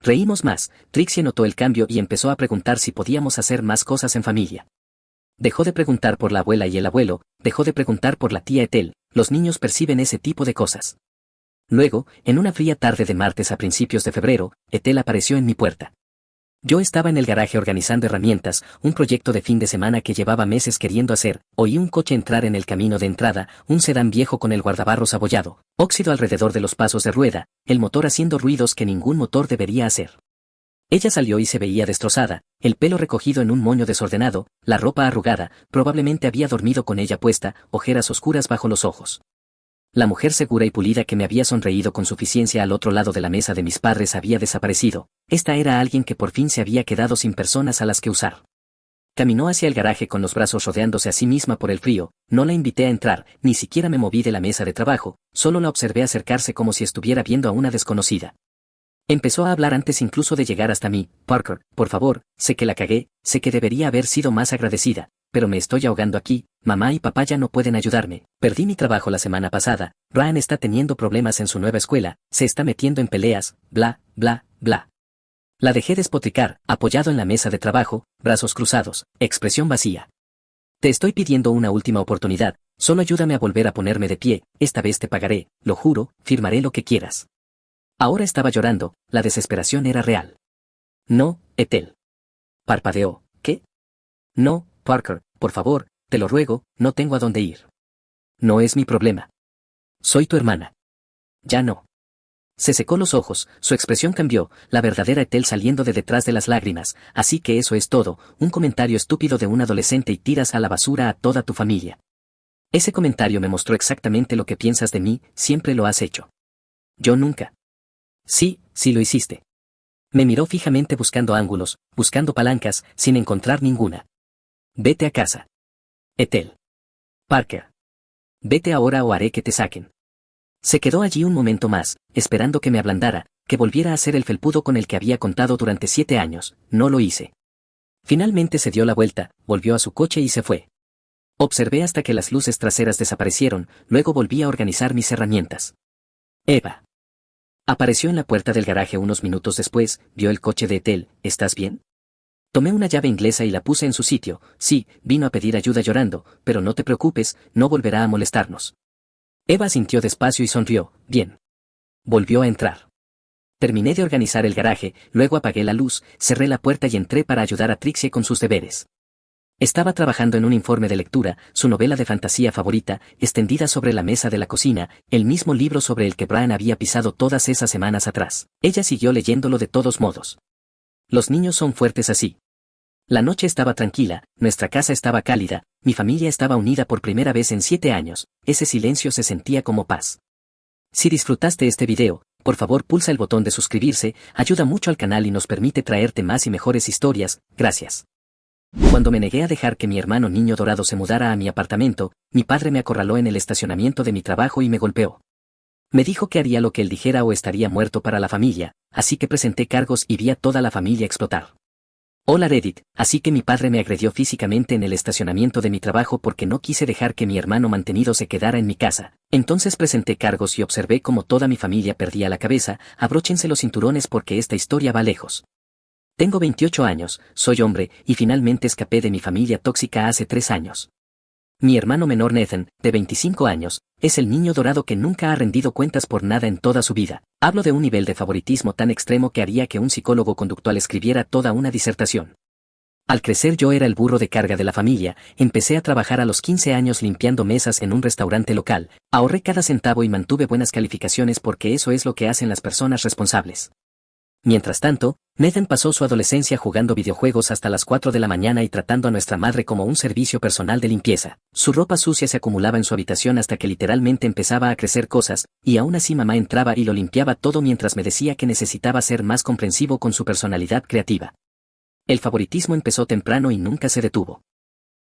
Speaker 1: Reímos más, Trixie notó el cambio y empezó a preguntar si podíamos hacer más cosas en familia. Dejó de preguntar por la abuela y el abuelo, dejó de preguntar por la tía Ethel, los niños perciben ese tipo de cosas. Luego, en una fría tarde de martes a principios de febrero, Ethel apareció en mi puerta. Yo estaba en el garaje organizando herramientas, un proyecto de fin de semana que llevaba meses queriendo hacer, oí un coche entrar en el camino de entrada, un sedán viejo con el guardabarros abollado, óxido alrededor de los pasos de rueda, el motor haciendo ruidos que ningún motor debería hacer. Ella salió y se veía destrozada, el pelo recogido en un moño desordenado, la ropa arrugada, probablemente había dormido con ella puesta, ojeras oscuras bajo los ojos. La mujer segura y pulida que me había sonreído con suficiencia al otro lado de la mesa de mis padres había desaparecido, esta era alguien que por fin se había quedado sin personas a las que usar. Caminó hacia el garaje con los brazos rodeándose a sí misma por el frío, no la invité a entrar, ni siquiera me moví de la mesa de trabajo, solo la observé acercarse como si estuviera viendo a una desconocida. Empezó a hablar antes incluso de llegar hasta mí. Parker, por favor, sé que la cagué, sé que debería haber sido más agradecida, pero me estoy ahogando aquí, mamá y papá ya no pueden ayudarme, perdí mi trabajo la semana pasada, Brian está teniendo problemas en su nueva escuela, se está metiendo en peleas, bla, bla, bla. La dejé despotricar, apoyado en la mesa de trabajo, brazos cruzados, expresión vacía. Te estoy pidiendo una última oportunidad, solo ayúdame a volver a ponerme de pie, esta vez te pagaré, lo juro, firmaré lo que quieras. Ahora estaba llorando, la desesperación era real. No, Ethel. Parpadeó, ¿qué? No, Parker, por favor, te lo ruego, no tengo a dónde ir. No es mi problema. Soy tu hermana. Ya no. Se secó los ojos, su expresión cambió, la verdadera Ethel saliendo de detrás de las lágrimas, así que eso es todo, un comentario estúpido de un adolescente y tiras a la basura a toda tu familia. Ese comentario me mostró exactamente lo que piensas de mí, siempre lo has hecho. Yo nunca. Sí, sí lo hiciste. Me miró fijamente buscando ángulos, buscando palancas, sin encontrar ninguna. Vete a casa. Ethel. Parker. Vete ahora o haré que te saquen. Se quedó allí un momento más, esperando que me ablandara, que volviera a ser el felpudo con el que había contado durante 7 años, no lo hice. Finalmente se dio la vuelta, volvió a su coche y se fue. Observé hasta que las luces traseras desaparecieron, luego volví a organizar mis herramientas. Eva. Apareció en la puerta del garaje unos minutos después, vio el coche de Ethel, ¿estás bien? Tomé una llave inglesa y la puse en su sitio, sí, vino a pedir ayuda llorando, pero no te preocupes, no volverá a molestarnos. Eva sintió despacio y sonrió, bien. Volvió a entrar. Terminé de organizar el garaje, luego apagué la luz, cerré la puerta y entré para ayudar a Trixie con sus deberes. Estaba trabajando en un informe de lectura, su novela de fantasía favorita, extendida sobre la mesa de la cocina, el mismo libro sobre el que Brian había pisado todas esas semanas atrás. Ella siguió leyéndolo de todos modos. Los niños son fuertes así. La noche estaba tranquila, nuestra casa estaba cálida, mi familia estaba unida por primera vez en 7 años, ese silencio se sentía como paz. Si disfrutaste este video, por favor pulsa el botón de suscribirse, ayuda mucho al canal y nos permite traerte más y mejores historias, gracias. Cuando me negué a dejar que mi hermano niño dorado se mudara a mi apartamento, mi padre me acorraló en el estacionamiento de mi trabajo y me golpeó. Me dijo que haría lo que él dijera o estaría muerto para la familia, así que presenté cargos y vi a toda la familia explotar. Hola Reddit, así que mi padre me agredió físicamente en el estacionamiento de mi trabajo porque no quise dejar que mi hermano mantenido se quedara en mi casa. Entonces presenté cargos y observé cómo toda mi familia perdía la cabeza, abróchense los cinturones porque esta historia va lejos. Tengo 28 años, soy hombre, y finalmente escapé de mi familia tóxica hace 3 años. Mi hermano menor Nathan, de 25 años, es el niño dorado que nunca ha rendido cuentas por nada en toda su vida. Hablo de un nivel de favoritismo tan extremo que haría que un psicólogo conductual escribiera toda una disertación. Al crecer yo era el burro de carga de la familia, empecé a trabajar a los 15 años limpiando mesas en un restaurante local, ahorré cada centavo y mantuve buenas calificaciones porque eso es lo que hacen las personas responsables. Mientras tanto, Nathan pasó su adolescencia jugando videojuegos hasta las 4 de la mañana y tratando a nuestra madre como un servicio personal de limpieza. Su ropa sucia se acumulaba en su habitación hasta que literalmente empezaba a crecer cosas, y aún así mamá entraba y lo limpiaba todo mientras me decía que necesitaba ser más comprensivo con su personalidad creativa. El favoritismo empezó temprano y nunca se detuvo.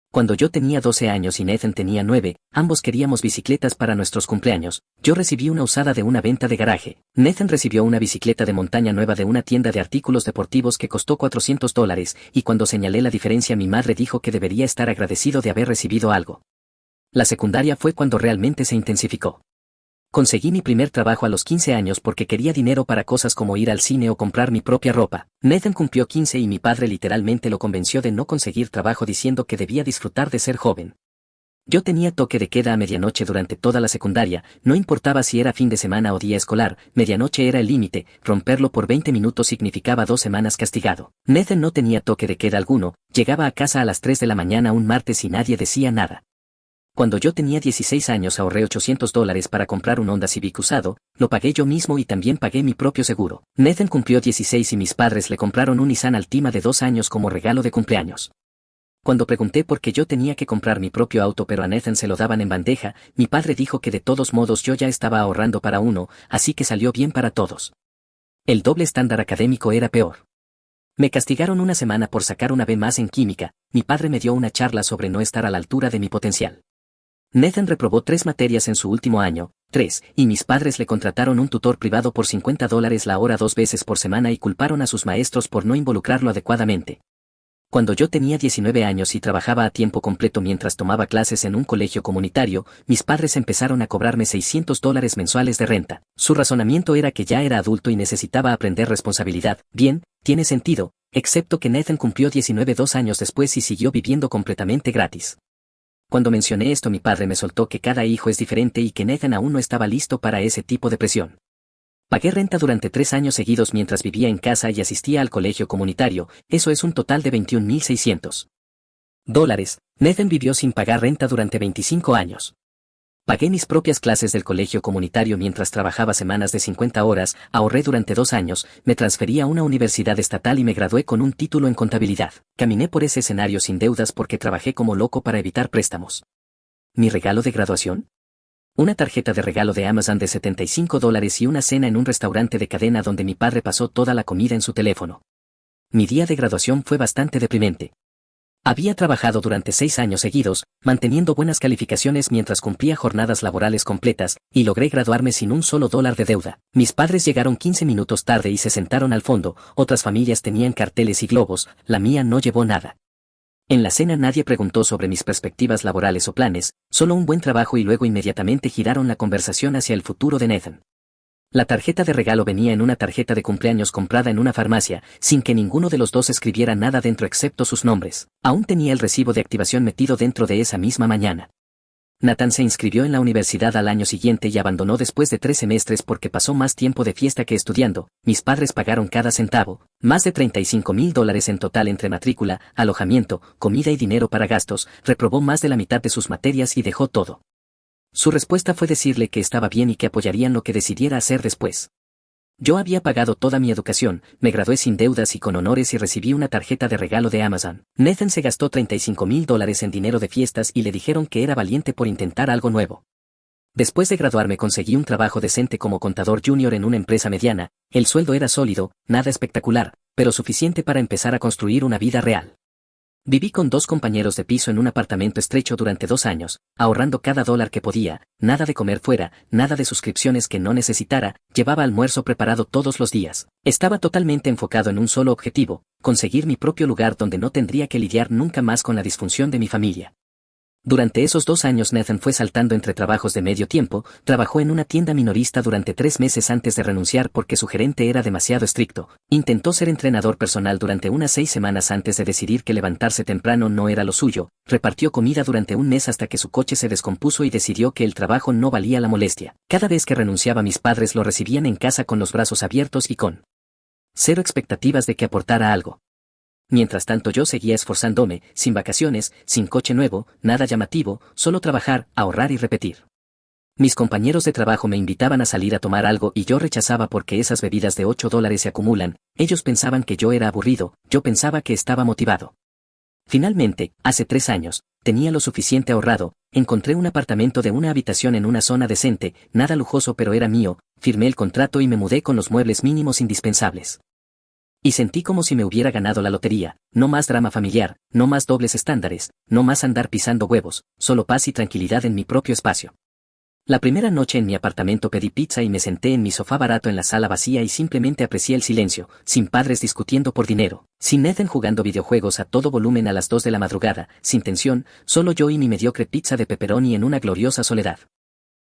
Speaker 1: Cuando yo tenía 12 años y Nathan tenía 9, ambos queríamos bicicletas para nuestros cumpleaños. Yo recibí una usada de una venta de garaje. Nathan recibió una bicicleta de montaña nueva de una tienda de artículos deportivos que costó $400, y cuando señalé la diferencia mi madre dijo que debería estar agradecido de haber recibido algo. La secundaria fue cuando realmente se intensificó. Conseguí mi primer trabajo a los 15 años porque quería dinero para cosas como ir al cine o comprar mi propia ropa. Nathan cumplió 15 y mi padre literalmente lo convenció de no conseguir trabajo diciendo que debía disfrutar de ser joven. Yo tenía toque de queda a medianoche durante toda la secundaria, no importaba si era fin de semana o día escolar, medianoche era el límite, romperlo por 20 minutos significaba 2 semanas castigado. Nathan no tenía toque de queda alguno, llegaba a casa a las 3 de la mañana un martes y nadie decía nada. Cuando yo tenía 16 años ahorré $800 para comprar un Honda Civic usado, lo pagué yo mismo y también pagué mi propio seguro. Nathan cumplió 16 y mis padres le compraron un Nissan Altima de 2 años como regalo de cumpleaños. Cuando pregunté por qué yo tenía que comprar mi propio auto pero a Nathan se lo daban en bandeja, mi padre dijo que de todos modos yo ya estaba ahorrando para uno, así que salió bien para todos. El doble estándar académico era peor. Me castigaron una semana por sacar una B más en química, mi padre me dio una charla sobre no estar a la altura de mi potencial. Nathan reprobó 3 materias en su último año, 3, y mis padres le contrataron un tutor privado por $50 la hora 2 veces por semana y culparon a sus maestros por no involucrarlo adecuadamente. Cuando yo tenía 19 años y trabajaba a tiempo completo mientras tomaba clases en un colegio comunitario, mis padres empezaron a cobrarme $600 mensuales de renta. Su razonamiento era que ya era adulto y necesitaba aprender responsabilidad. Bien, tiene sentido, excepto que Nathan cumplió 19 2 años después y siguió viviendo completamente gratis. Cuando mencioné esto mi padre me soltó que cada hijo es diferente y que Nathan aún no estaba listo para ese tipo de presión. Pagué renta durante 3 años seguidos mientras vivía en casa y asistía al colegio comunitario, eso es un total de $21,600. Nathan vivió sin pagar renta durante 25 años. Pagué mis propias clases del colegio comunitario mientras trabajaba semanas de 50 horas, ahorré durante 2 años, me transferí a una universidad estatal y me gradué con un título en contabilidad. Caminé por ese escenario sin deudas porque trabajé como loco para evitar préstamos. ¿Mi regalo de graduación? Una tarjeta de regalo de Amazon de $75 y una cena en un restaurante de cadena donde mi padre pasó toda la comida en su teléfono. Mi día de graduación fue bastante deprimente. Había trabajado durante 6 años seguidos, manteniendo buenas calificaciones mientras cumplía jornadas laborales completas, y logré graduarme sin un solo dólar de deuda. Mis padres llegaron 15 minutos tarde y se sentaron al fondo, otras familias tenían carteles y globos, la mía no llevó nada. En la cena nadie preguntó sobre mis perspectivas laborales o planes, solo un buen trabajo y luego inmediatamente giraron la conversación hacia el futuro de Nathan. La tarjeta de regalo venía en una tarjeta de cumpleaños comprada en una farmacia, sin que ninguno de los dos escribiera nada dentro excepto sus nombres. Aún tenía el recibo de activación metido dentro de esa misma mañana. Nathan se inscribió en la universidad al año siguiente y abandonó después de 3 semestres porque pasó más tiempo de fiesta que estudiando. Mis padres pagaron cada centavo, más de $35,000 en total entre matrícula, alojamiento, comida y dinero para gastos, reprobó más de la mitad de sus materias y dejó todo. Su respuesta fue decirle que estaba bien y que apoyarían lo que decidiera hacer después. Yo había pagado toda mi educación, me gradué sin deudas y con honores y recibí una tarjeta de regalo de Amazon. Nathan se gastó $35,000 en dinero de fiestas y le dijeron que era valiente por intentar algo nuevo. Después de graduarme conseguí un trabajo decente como contador junior en una empresa mediana, el sueldo era sólido, nada espectacular, pero suficiente para empezar a construir una vida real. Viví con 2 compañeros de piso en un apartamento estrecho durante 2 años, ahorrando cada dólar que podía, nada de comer fuera, nada de suscripciones que no necesitara, llevaba almuerzo preparado todos los días. Estaba totalmente enfocado en un solo objetivo, conseguir mi propio lugar donde no tendría que lidiar nunca más con la disfunción de mi familia. Durante esos 2 años Nathan fue saltando entre trabajos de medio tiempo, trabajó en una tienda minorista durante 3 meses antes de renunciar porque su gerente era demasiado estricto, intentó ser entrenador personal durante unas 6 semanas antes de decidir que levantarse temprano no era lo suyo, repartió comida durante un mes hasta que su coche se descompuso y decidió que el trabajo no valía la molestia. Cada vez que renunciaba mis padres lo recibían en casa con los brazos abiertos y con cero expectativas de que aportara algo. Mientras tanto yo seguía esforzándome, sin vacaciones, sin coche nuevo, nada llamativo, solo trabajar, ahorrar y repetir. Mis compañeros de trabajo me invitaban a salir a tomar algo y yo rechazaba porque esas bebidas de $8 se acumulan, ellos pensaban que yo era aburrido, yo pensaba que estaba motivado. Finalmente, hace 3 años, tenía lo suficiente ahorrado, encontré un apartamento de una habitación en una zona decente, nada lujoso pero era mío, firmé el contrato y me mudé con los muebles mínimos indispensables. Y sentí como si me hubiera ganado la lotería, no más drama familiar, no más dobles estándares, no más andar pisando huevos, solo paz y tranquilidad en mi propio espacio. La primera noche en mi apartamento pedí pizza y me senté en mi sofá barato en la sala vacía y simplemente aprecié el silencio, sin padres discutiendo por dinero, sin Nathan jugando videojuegos a todo volumen a las 2 de la madrugada, sin tensión, solo yo y mi mediocre pizza de pepperoni en una gloriosa soledad.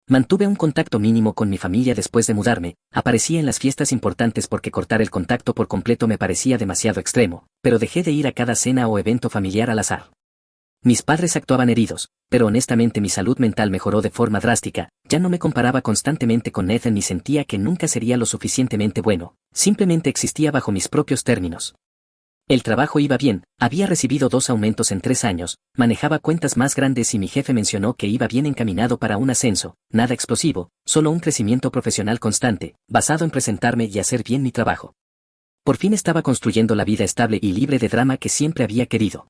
Speaker 1: Mantuve un contacto mínimo con mi familia después de mudarme, aparecía en las fiestas importantes porque cortar el contacto por completo me parecía demasiado extremo, pero dejé de ir a cada cena o evento familiar al azar. Mis padres actuaban heridos, pero honestamente mi salud mental mejoró de forma drástica, ya no me comparaba constantemente con Nathan ni sentía que nunca sería lo suficientemente bueno, simplemente existía bajo mis propios términos. El trabajo iba bien, había recibido 2 aumentos en 3 años, manejaba cuentas más grandes y mi jefe mencionó que iba bien encaminado para un ascenso, nada explosivo, solo un crecimiento profesional constante, basado en presentarme y hacer bien mi trabajo. Por fin estaba construyendo la vida estable y libre de drama que siempre había querido.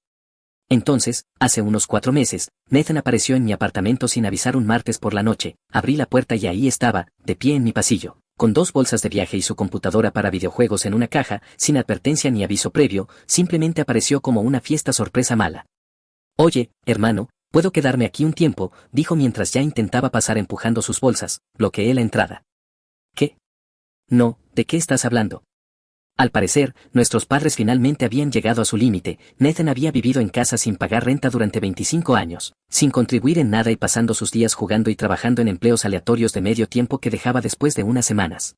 Speaker 1: Entonces, hace unos 4 meses, Nathan apareció en mi apartamento sin avisar un martes por la noche, abrí la puerta y ahí estaba, de pie en mi pasillo, con 2 bolsas de viaje y su computadora para videojuegos en una caja, sin advertencia ni aviso previo, simplemente apareció como una fiesta sorpresa mala. Oye, hermano, puedo quedarme aquí un tiempo, dijo mientras ya intentaba pasar empujando sus bolsas, bloqueé la entrada. ¿Qué? No, ¿de qué estás hablando? Al parecer, nuestros padres finalmente habían llegado a su límite. Nathan había vivido en casa sin pagar renta durante 25 años, sin contribuir en nada y pasando sus días jugando y trabajando en empleos aleatorios de medio tiempo que dejaba después de unas semanas.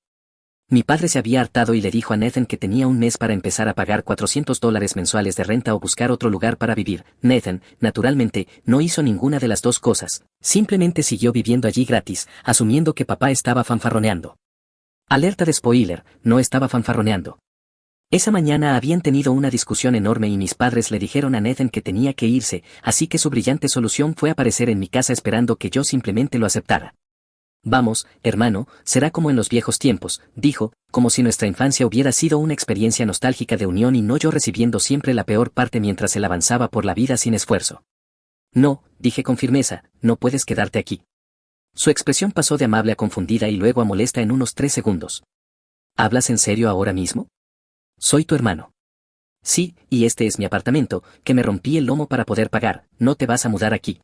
Speaker 1: Mi padre se había hartado y le dijo a Nathan que tenía un mes para empezar a pagar $400 mensuales de renta o buscar otro lugar para vivir. Nathan, naturalmente, no hizo ninguna de las dos cosas, simplemente siguió viviendo allí gratis, asumiendo que papá estaba fanfarroneando. Alerta de spoiler, no estaba fanfarroneando. Esa mañana habían tenido una discusión enorme y mis padres le dijeron a Nathan que tenía que irse, así que su brillante solución fue aparecer en mi casa esperando que yo simplemente lo aceptara. Vamos, hermano, será como en los viejos tiempos, dijo, como si nuestra infancia hubiera sido una experiencia nostálgica de unión y no yo recibiendo siempre la peor parte mientras él avanzaba por la vida sin esfuerzo. No, dije con firmeza, no puedes quedarte aquí. Su expresión pasó de amable a confundida y luego a molesta en unos 3 segundos. ¿Hablas en serio ahora mismo? Soy tu hermano. Sí, y este es mi apartamento, que me rompí el lomo para poder pagar, no te vas a mudar aquí.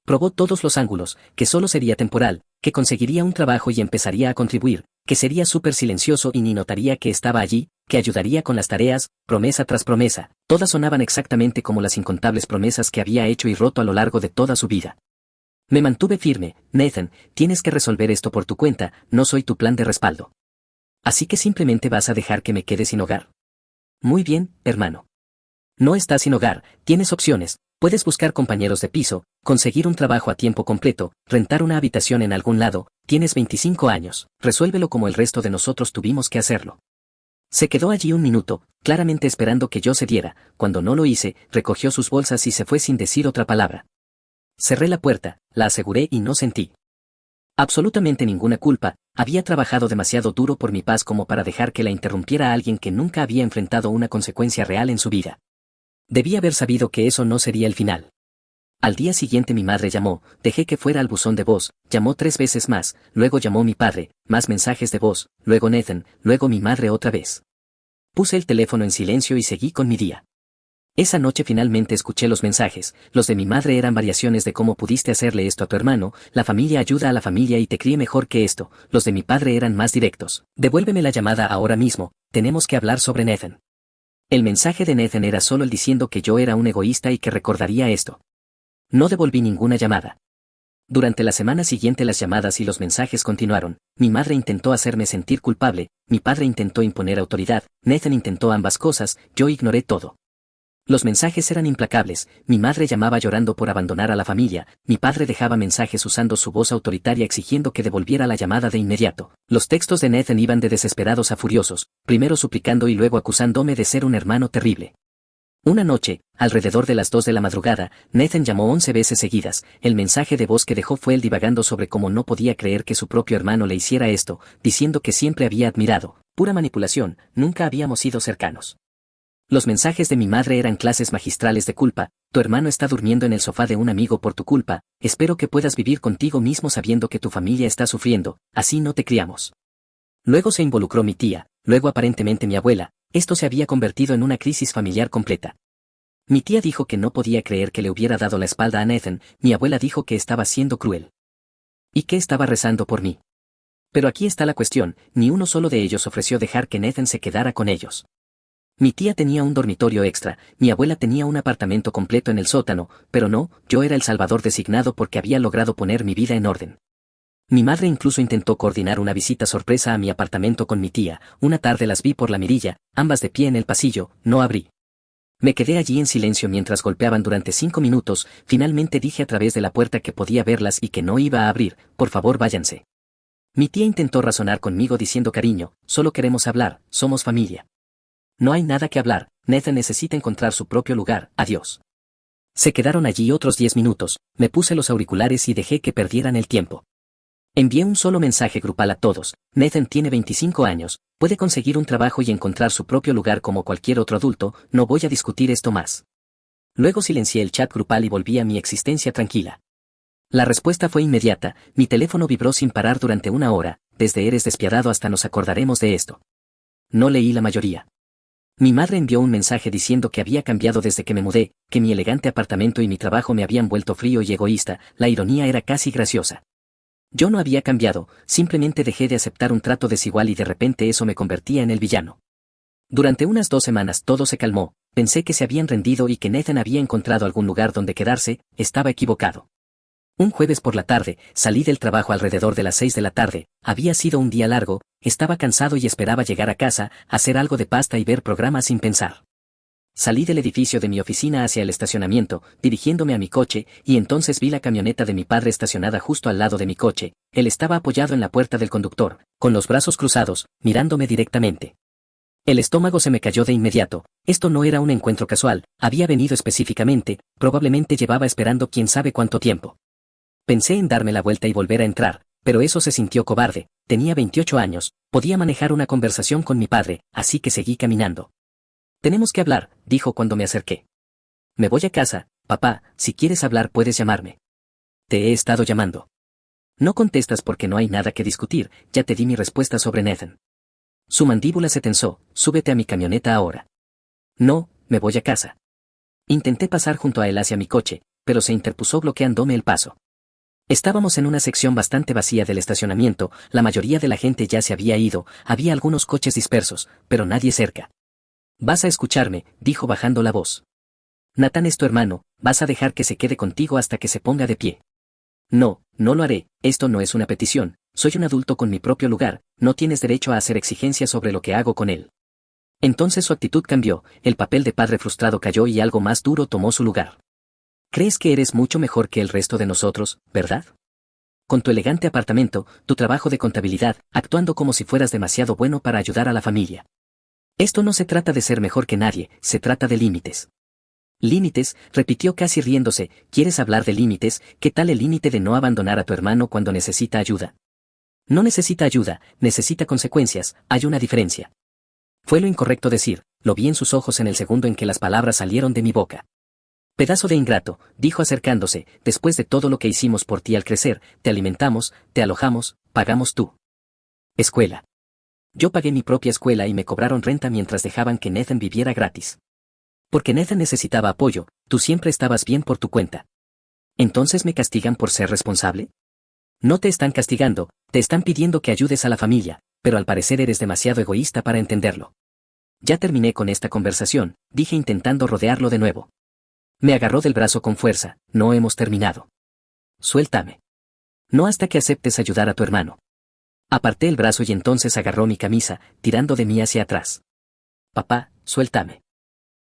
Speaker 1: Probó todos los ángulos, que solo sería temporal, que conseguiría un trabajo y empezaría a contribuir, que sería súper silencioso y ni notaría que estaba allí, que ayudaría con las tareas, promesa tras promesa, todas sonaban exactamente como las incontables promesas que había hecho y roto a lo largo de toda su vida. Me mantuve firme, Nathan, tienes que resolver esto por tu cuenta, no soy tu plan de respaldo. Así que simplemente vas a dejar que me quede sin hogar. Muy bien, hermano. No estás sin hogar, tienes opciones, puedes buscar compañeros de piso, conseguir un trabajo a tiempo completo, rentar una habitación en algún lado, tienes 25 años, resuélvelo como el resto de nosotros tuvimos que hacerlo. Se quedó allí un minuto, claramente esperando que yo cediera, cuando no lo hice, recogió sus bolsas y se fue sin decir otra palabra. Cerré la puerta, la aseguré y no sentí absolutamente ninguna culpa, había trabajado demasiado duro por mi paz como para dejar que la interrumpiera a alguien que nunca había enfrentado una consecuencia real en su vida. Debía haber sabido que eso no sería el final. Al día siguiente mi madre llamó, dejé que fuera al buzón de voz, llamó 3 veces más, luego llamó mi padre, más mensajes de voz, luego Nathan, luego mi madre otra vez. Puse el teléfono en silencio y seguí con mi día. Esa noche finalmente escuché los mensajes, los de mi madre eran variaciones de cómo pudiste hacerle esto a tu hermano, la familia ayuda a la familia y te críe mejor que esto, los de mi padre eran más directos, devuélveme la llamada ahora mismo, tenemos que hablar sobre Nathan. El mensaje de Nathan era solo el diciendo que yo era un egoísta y que recordaría esto. No devolví ninguna llamada. Durante la semana siguiente las llamadas y los mensajes continuaron. Mi madre intentó hacerme sentir culpable, mi padre intentó imponer autoridad, Nathan intentó ambas cosas, yo ignoré todo. Los mensajes eran implacables, mi madre llamaba llorando por abandonar a la familia, mi padre dejaba mensajes usando su voz autoritaria exigiendo que devolviera la llamada de inmediato. Los textos de Nathan iban de desesperados a furiosos, primero suplicando y luego acusándome de ser un hermano terrible. Una noche, alrededor de las 2 de la madrugada, Nathan llamó 11 veces seguidas. El mensaje de voz que dejó fue él divagando sobre cómo no podía creer que su propio hermano le hiciera esto, diciendo que siempre había admirado. Pura manipulación, nunca habíamos sido cercanos. Los mensajes de mi madre eran clases magistrales de culpa. Tu hermano está durmiendo en el sofá de un amigo por tu culpa, espero que puedas vivir contigo mismo sabiendo que tu familia está sufriendo, así no te criamos. Luego se involucró mi tía, luego aparentemente mi abuela. Esto se había convertido en una crisis familiar completa. Mi tía dijo que no podía creer que le hubiera dado la espalda a Nathan, mi abuela dijo que estaba siendo cruel. Y que estaba rezando por mí. Pero aquí está la cuestión, ni uno solo de ellos ofreció dejar que Nathan se quedara con ellos. Mi tía tenía un dormitorio extra, mi abuela tenía un apartamento completo en el sótano, pero no, yo era el salvador designado porque había logrado poner mi vida en orden. Mi madre incluso intentó coordinar una visita sorpresa a mi apartamento con mi tía, una tarde las vi por la mirilla, ambas de pie en el pasillo, no abrí. Me quedé allí en silencio mientras golpeaban durante 5 minutos, finalmente dije a través de la puerta que podía verlas y que no iba a abrir, por favor váyanse. Mi tía intentó razonar conmigo diciendo cariño, solo queremos hablar, somos familia. No hay nada que hablar, Nathan necesita encontrar su propio lugar, adiós. Se quedaron allí otros 10 minutos, me puse los auriculares y dejé que perdieran el tiempo. Envié un solo mensaje grupal a todos. Nathan tiene 25 años, puede conseguir un trabajo y encontrar su propio lugar como cualquier otro adulto, no voy a discutir esto más. Luego silencié el chat grupal y volví a mi existencia tranquila. La respuesta fue inmediata, mi teléfono vibró sin parar durante 1 hora, desde eres despiadado hasta nos acordaremos de esto. No leí la mayoría. Mi madre envió un mensaje diciendo que había cambiado desde que me mudé, que mi elegante apartamento y mi trabajo me habían vuelto frío y egoísta, la ironía era casi graciosa. Yo no había cambiado, simplemente dejé de aceptar un trato desigual y de repente eso me convertía en el villano. Durante unas 2 semanas todo se calmó, pensé que se habían rendido y que Nathan había encontrado algún lugar donde quedarse, estaba equivocado. Un jueves por la tarde, salí del trabajo alrededor de las 6 de la tarde, había sido un día largo, estaba cansado y esperaba llegar a casa, hacer algo de pasta y ver programas sin pensar. Salí del edificio de mi oficina hacia el estacionamiento, dirigiéndome a mi coche, y entonces vi la camioneta de mi padre estacionada justo al lado de mi coche. Él estaba apoyado en la puerta del conductor, con los brazos cruzados, mirándome directamente. El estómago se me cayó de inmediato, esto no era un encuentro casual, había venido específicamente, probablemente llevaba esperando quién sabe cuánto tiempo. Pensé en darme la vuelta y volver a entrar, pero eso se sintió cobarde, tenía 28 años, podía manejar una conversación con mi padre, así que seguí caminando. Tenemos que hablar, dijo cuando me acerqué. Me voy a casa, papá, si quieres hablar puedes llamarme. Te he estado llamando. No contestas porque no hay nada que discutir, ya te di mi respuesta sobre Nathan. Su mandíbula se tensó, súbete a mi camioneta ahora. No, me voy a casa. Intenté pasar junto a él hacia mi coche, pero se interpuso bloqueándome el paso. Estábamos en una sección bastante vacía del estacionamiento, la mayoría de la gente ya se había ido, había algunos coches dispersos, pero nadie cerca. Vas a escucharme, dijo bajando la voz. Nathan es tu hermano, vas a dejar que se quede contigo hasta que se ponga de pie. No, no lo haré, esto no es una petición, soy un adulto con mi propio lugar, no tienes derecho a hacer exigencias sobre lo que hago con él. Entonces su actitud cambió, el papel de padre frustrado cayó y algo más duro tomó su lugar. Crees que eres mucho mejor que el resto de nosotros, ¿verdad? Con tu elegante apartamento, tu trabajo de contabilidad, actuando como si fueras demasiado bueno para ayudar a la familia. Esto no se trata de ser mejor que nadie, se trata de límites. Límites, repitió casi riéndose, ¿quieres hablar de límites? ¿Qué tal el límite de no abandonar a tu hermano cuando necesita ayuda? No necesita ayuda, necesita consecuencias, hay una diferencia. Fue lo incorrecto decir, lo vi en sus ojos en el segundo en que las palabras salieron de mi boca. Pedazo de ingrato, dijo acercándose, después de todo lo que hicimos por ti al crecer, te alimentamos, te alojamos, pagamos tú. Escuela. Yo pagué mi propia escuela y me cobraron renta mientras dejaban que Nathan viviera gratis. Porque Nathan necesitaba apoyo, tú siempre estabas bien por tu cuenta. ¿Entonces me castigan por ser responsable? No te están castigando, te están pidiendo que ayudes a la familia, pero al parecer eres demasiado egoísta para entenderlo. Ya terminé con esta conversación, dije intentando rodearlo de nuevo. Me agarró del brazo con fuerza. No hemos terminado. Suéltame. No hasta que aceptes ayudar a tu hermano. Aparté el brazo y entonces agarró mi camisa, tirando de mí hacia atrás. Papá, suéltame.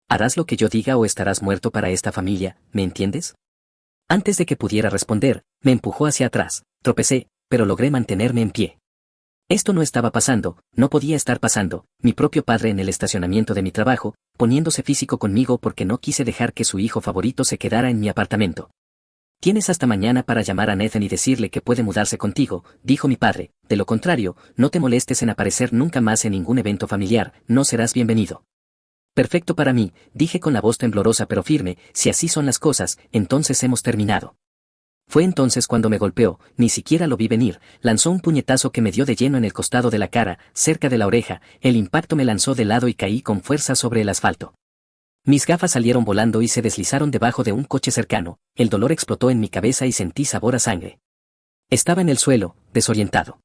Speaker 1: Harás lo que yo diga o estarás muerto para esta familia, ¿me entiendes? Antes de que pudiera responder, me empujó hacia atrás, tropecé, pero logré mantenerme en pie. Esto no estaba pasando, no podía estar pasando, mi propio padre en el estacionamiento de mi trabajo, poniéndose físico conmigo porque no quise dejar que su hijo favorito se quedara en mi apartamento. Tienes hasta mañana para llamar a Nathan y decirle que puede mudarse contigo, dijo mi padre, de lo contrario, no te molestes en aparecer nunca más en ningún evento familiar, no serás bienvenido. Perfecto para mí, dije con la voz temblorosa pero firme, si así son las cosas, entonces hemos terminado. Fue entonces cuando me golpeó, ni siquiera lo vi venir, lanzó un puñetazo que me dio de lleno en el costado de la cara, cerca de la oreja, el impacto me lanzó de lado y caí con fuerza sobre el asfalto. Mis gafas salieron volando y se deslizaron debajo de un coche cercano, el dolor explotó en mi cabeza y sentí sabor a sangre. Estaba en el suelo, desorientado.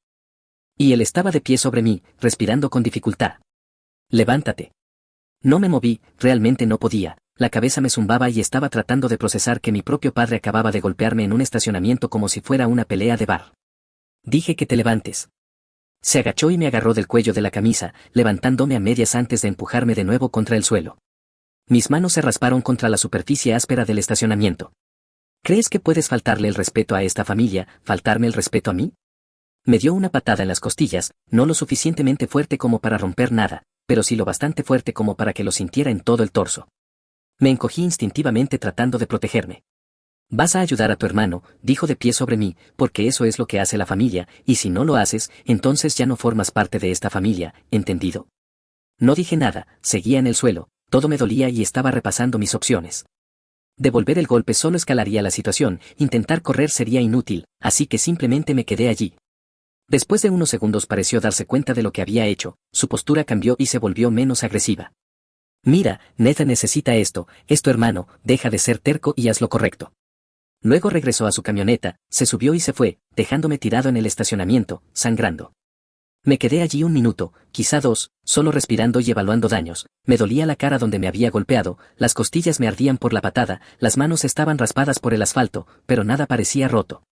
Speaker 1: Y él estaba de pie sobre mí, respirando con dificultad. Levántate. No me moví, realmente no podía, la cabeza me zumbaba y estaba tratando de procesar que mi propio padre acababa de golpearme en un estacionamiento como si fuera una pelea de bar. Dije que te levantes. Se agachó y me agarró del cuello de la camisa, levantándome a medias antes de empujarme de nuevo contra el suelo. Mis manos se rasparon contra la superficie áspera del estacionamiento. ¿Crees que puedes faltarle el respeto a esta familia, faltarme el respeto a mí? Me dio una patada en las costillas, no lo suficientemente fuerte como para romper nada, pero sí lo bastante fuerte como para que lo sintiera en todo el torso. Me encogí instintivamente tratando de protegerme. Vas a ayudar a tu hermano, dijo de pie sobre mí, porque eso es lo que hace la familia, y si no lo haces, entonces ya no formas parte de esta familia, ¿entendido? No dije nada, seguía en el suelo, todo me dolía y estaba repasando mis opciones. Devolver el golpe solo escalaría la situación, intentar correr sería inútil, así que simplemente me quedé allí. Después de unos segundos pareció darse cuenta de lo que había hecho, su postura cambió y se volvió menos agresiva. Mira, Nathan necesita esto, es tu hermano, deja de ser terco y haz lo correcto. Luego regresó a su camioneta, se subió y se fue, dejándome tirado en el estacionamiento, sangrando. Me quedé allí un minuto, quizá dos, solo respirando y evaluando daños, me dolía la cara donde me había golpeado, las costillas me ardían por la patada, las manos estaban raspadas por el asfalto, pero nada parecía roto.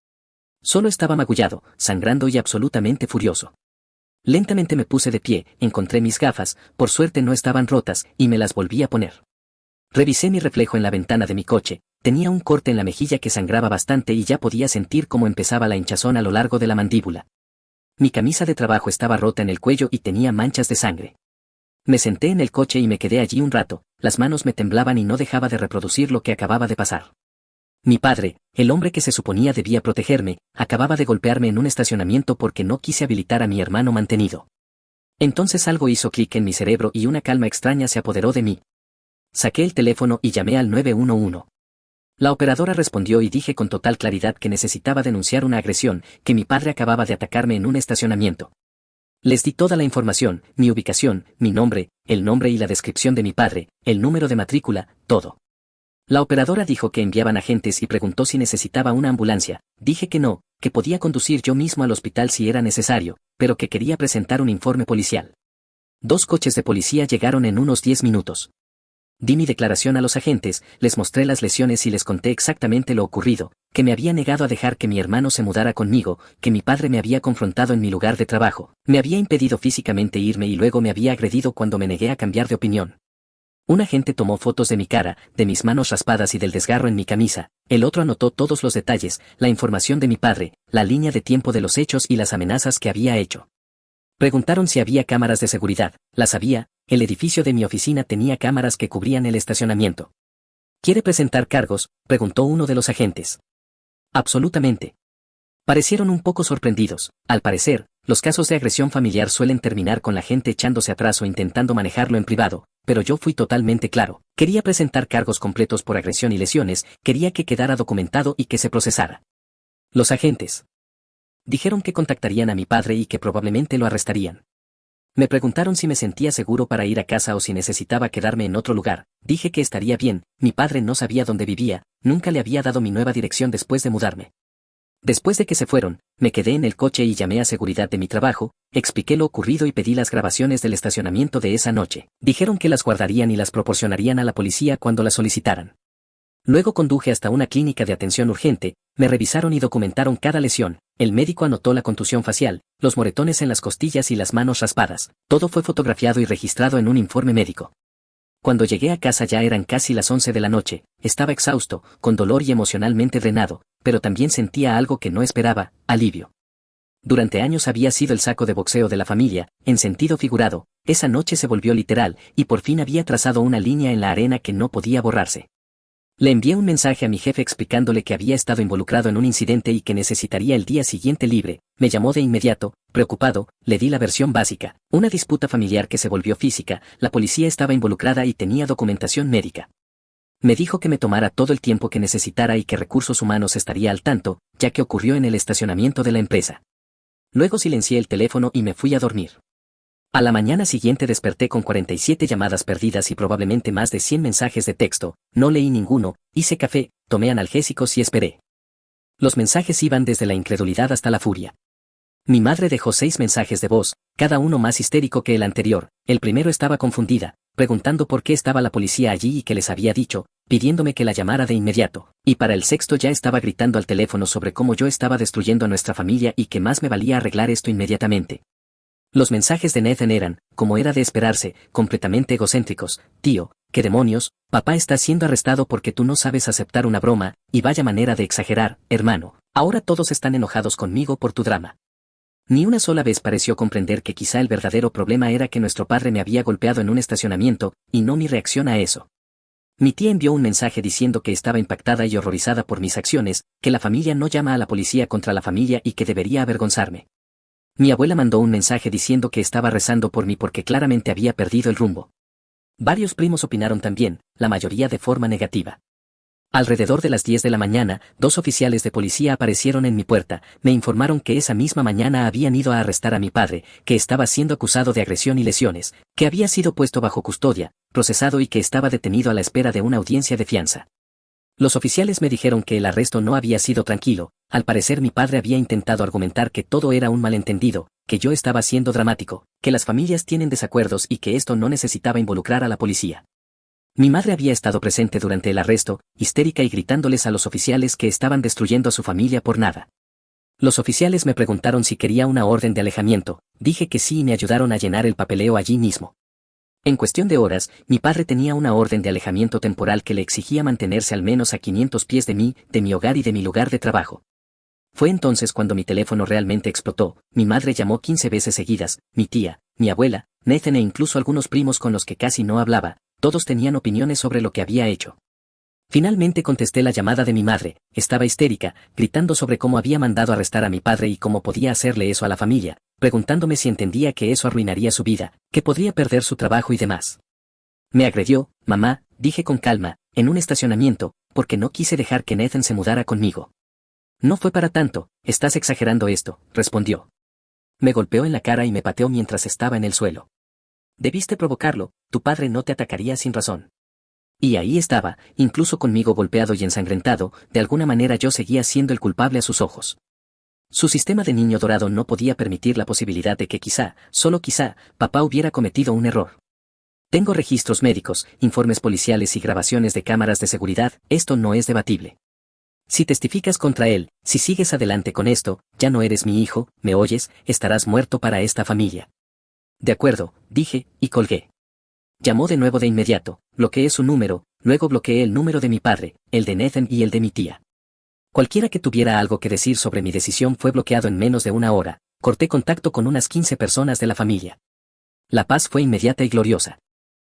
Speaker 1: Solo estaba magullado, sangrando y absolutamente furioso. Lentamente me puse de pie, encontré mis gafas, por suerte no estaban rotas, y me las volví a poner. Revisé mi reflejo en la ventana de mi coche, tenía un corte en la mejilla que sangraba bastante y ya podía sentir cómo empezaba la hinchazón a lo largo de la mandíbula. Mi camisa de trabajo estaba rota en el cuello y tenía manchas de sangre. Me senté en el coche y me quedé allí un rato, las manos me temblaban y no dejaba de reproducir lo que acababa de pasar. Mi padre, el hombre que se suponía debía protegerme, acababa de golpearme en un estacionamiento porque no quise habilitar a mi hermano mantenido. Entonces algo hizo clic en mi cerebro y una calma extraña se apoderó de mí. Saqué el teléfono y llamé al 911. La operadora respondió y dije con total claridad que necesitaba denunciar una agresión, que mi padre acababa de atacarme en un estacionamiento. Les di toda la información, mi ubicación, mi nombre, el nombre y la descripción de mi padre, el número de matrícula, todo. La operadora dijo que enviaban agentes y preguntó si necesitaba una ambulancia. Dije que no, que podía conducir yo mismo al hospital si era necesario, pero que quería presentar un informe policial. 2 coches de policía llegaron en unos 10 minutos. Di mi declaración a los agentes, les mostré las lesiones y les conté exactamente lo ocurrido, que me había negado a dejar que mi hermano se mudara conmigo, que mi padre me había confrontado en mi lugar de trabajo, me había impedido físicamente irme y luego me había agredido cuando me negué a cambiar de opinión. Un agente tomó fotos de mi cara, de mis manos raspadas y del desgarro en mi camisa, el otro anotó todos los detalles, la información de mi padre, la línea de tiempo de los hechos y las amenazas que había hecho. Preguntaron si había cámaras de seguridad, las había, el edificio de mi oficina tenía cámaras que cubrían el estacionamiento. ¿Quiere presentar cargos?, preguntó uno de los agentes. Absolutamente. Parecieron un poco sorprendidos, al parecer, los casos de agresión familiar suelen terminar con la gente echándose atrás o intentando manejarlo en privado, pero yo fui totalmente claro, quería presentar cargos completos por agresión y lesiones, quería que quedara documentado y que se procesara. Los agentes dijeron que contactarían a mi padre y que probablemente lo arrestarían. Me preguntaron si me sentía seguro para ir a casa o si necesitaba quedarme en otro lugar. Dije que estaría bien, mi padre no sabía dónde vivía, nunca le había dado mi nueva dirección después de mudarme. Después de que se fueron, me quedé en el coche y llamé a seguridad de mi trabajo, expliqué lo ocurrido y pedí las grabaciones del estacionamiento de esa noche. Dijeron que las guardarían y las proporcionarían a la policía cuando las solicitaran. Luego conduje hasta una clínica de atención urgente, me revisaron y documentaron cada lesión, el médico anotó la contusión facial, los moretones en las costillas y las manos raspadas, todo fue fotografiado y registrado en un informe médico. Cuando llegué a casa ya eran casi las 11 de la noche, estaba exhausto, con dolor y emocionalmente drenado, pero también sentía algo que no esperaba, alivio. Durante años había sido el saco de boxeo de la familia, en sentido figurado, esa noche se volvió literal, y por fin había trazado una línea en la arena que no podía borrarse. Le envié un mensaje a mi jefe explicándole que había estado involucrado en un incidente y que necesitaría el día siguiente libre. Me llamó de inmediato, preocupado, le di la versión básica, una disputa familiar que se volvió física, la policía estaba involucrada y tenía documentación médica. Me dijo que me tomara todo el tiempo que necesitara y que Recursos Humanos estaría al tanto, ya que ocurrió en el estacionamiento de la empresa. Luego silencié el teléfono y me fui a dormir. A la mañana siguiente desperté con 47 llamadas perdidas y probablemente más de 100 mensajes de texto, no leí ninguno, hice café, tomé analgésicos y esperé. Los mensajes iban desde la incredulidad hasta la furia. Mi madre dejó 6 mensajes de voz, cada uno más histérico que el anterior. El primero estaba confundida, preguntando por qué estaba la policía allí y qué les había dicho, pidiéndome que la llamara de inmediato, y para el sexto ya estaba gritando al teléfono sobre cómo yo estaba destruyendo a nuestra familia y que más me valía arreglar esto inmediatamente. Los mensajes de Nathan eran, como era de esperarse, completamente egocéntricos. Tío, ¿qué demonios? Papá está siendo arrestado porque tú no sabes aceptar una broma, y vaya manera de exagerar, hermano. Ahora todos están enojados conmigo por tu drama. Ni una sola vez pareció comprender que quizá el verdadero problema era que nuestro padre me había golpeado en un estacionamiento, y no mi reacción a eso. Mi tía envió un mensaje diciendo que estaba impactada y horrorizada por mis acciones, que la familia no llama a la policía contra la familia y que debería avergonzarme. Mi abuela mandó un mensaje diciendo que estaba rezando por mí porque claramente había perdido el rumbo. Varios primos opinaron también, la mayoría de forma negativa. Alrededor de las 10 de la mañana, 2 oficiales de policía aparecieron en mi puerta, me informaron que esa misma mañana habían ido a arrestar a mi padre, que estaba siendo acusado de agresión y lesiones, que había sido puesto bajo custodia, procesado y que estaba detenido a la espera de una audiencia de fianza. Los oficiales me dijeron que el arresto no había sido tranquilo, al parecer mi padre había intentado argumentar que todo era un malentendido, que yo estaba siendo dramático, que las familias tienen desacuerdos y que esto no necesitaba involucrar a la policía. Mi madre había estado presente durante el arresto, histérica y gritándoles a los oficiales que estaban destruyendo a su familia por nada. Los oficiales me preguntaron si quería una orden de alejamiento, dije que sí y me ayudaron a llenar el papeleo allí mismo. En cuestión de horas, mi padre tenía una orden de alejamiento temporal que le exigía mantenerse al menos a 500 pies de mí, de mi hogar y de mi lugar de trabajo. Fue entonces cuando mi teléfono realmente explotó, mi madre llamó 15 veces seguidas, mi tía, mi abuela, Nathan e incluso algunos primos con los que casi no hablaba, todos tenían opiniones sobre lo que había hecho. Finalmente contesté la llamada de mi madre, estaba histérica, gritando sobre cómo había mandado arrestar a mi padre y cómo podía hacerle eso a la familia, preguntándome si entendía que eso arruinaría su vida, que podría perder su trabajo y demás. Me agredió, mamá, dije con calma, en un estacionamiento, porque no quise dejar que Nathan se mudara conmigo. No fue para tanto, estás exagerando esto, respondió. Me golpeó en la cara y me pateó mientras estaba en el suelo. Debiste provocarlo, tu padre no te atacaría sin razón. Y ahí estaba, incluso conmigo golpeado y ensangrentado, de alguna manera yo seguía siendo el culpable a sus ojos. Su sistema de niño dorado no podía permitir la posibilidad de que quizá, solo quizá, papá hubiera cometido un error. Tengo registros médicos, informes policiales y grabaciones de cámaras de seguridad, esto no es debatible. Si testificas contra él, si sigues adelante con esto, ya no eres mi hijo, ¿me oyes? Estarás muerto para esta familia. De acuerdo, dije, y colgué. Llamó de nuevo de inmediato, bloqueé su número, luego bloqueé el número de mi padre, el de Nathan y el de mi tía. Cualquiera que tuviera algo que decir sobre mi decisión fue bloqueado en menos de una hora, corté contacto con unas 15 personas de la familia. La paz fue inmediata y gloriosa.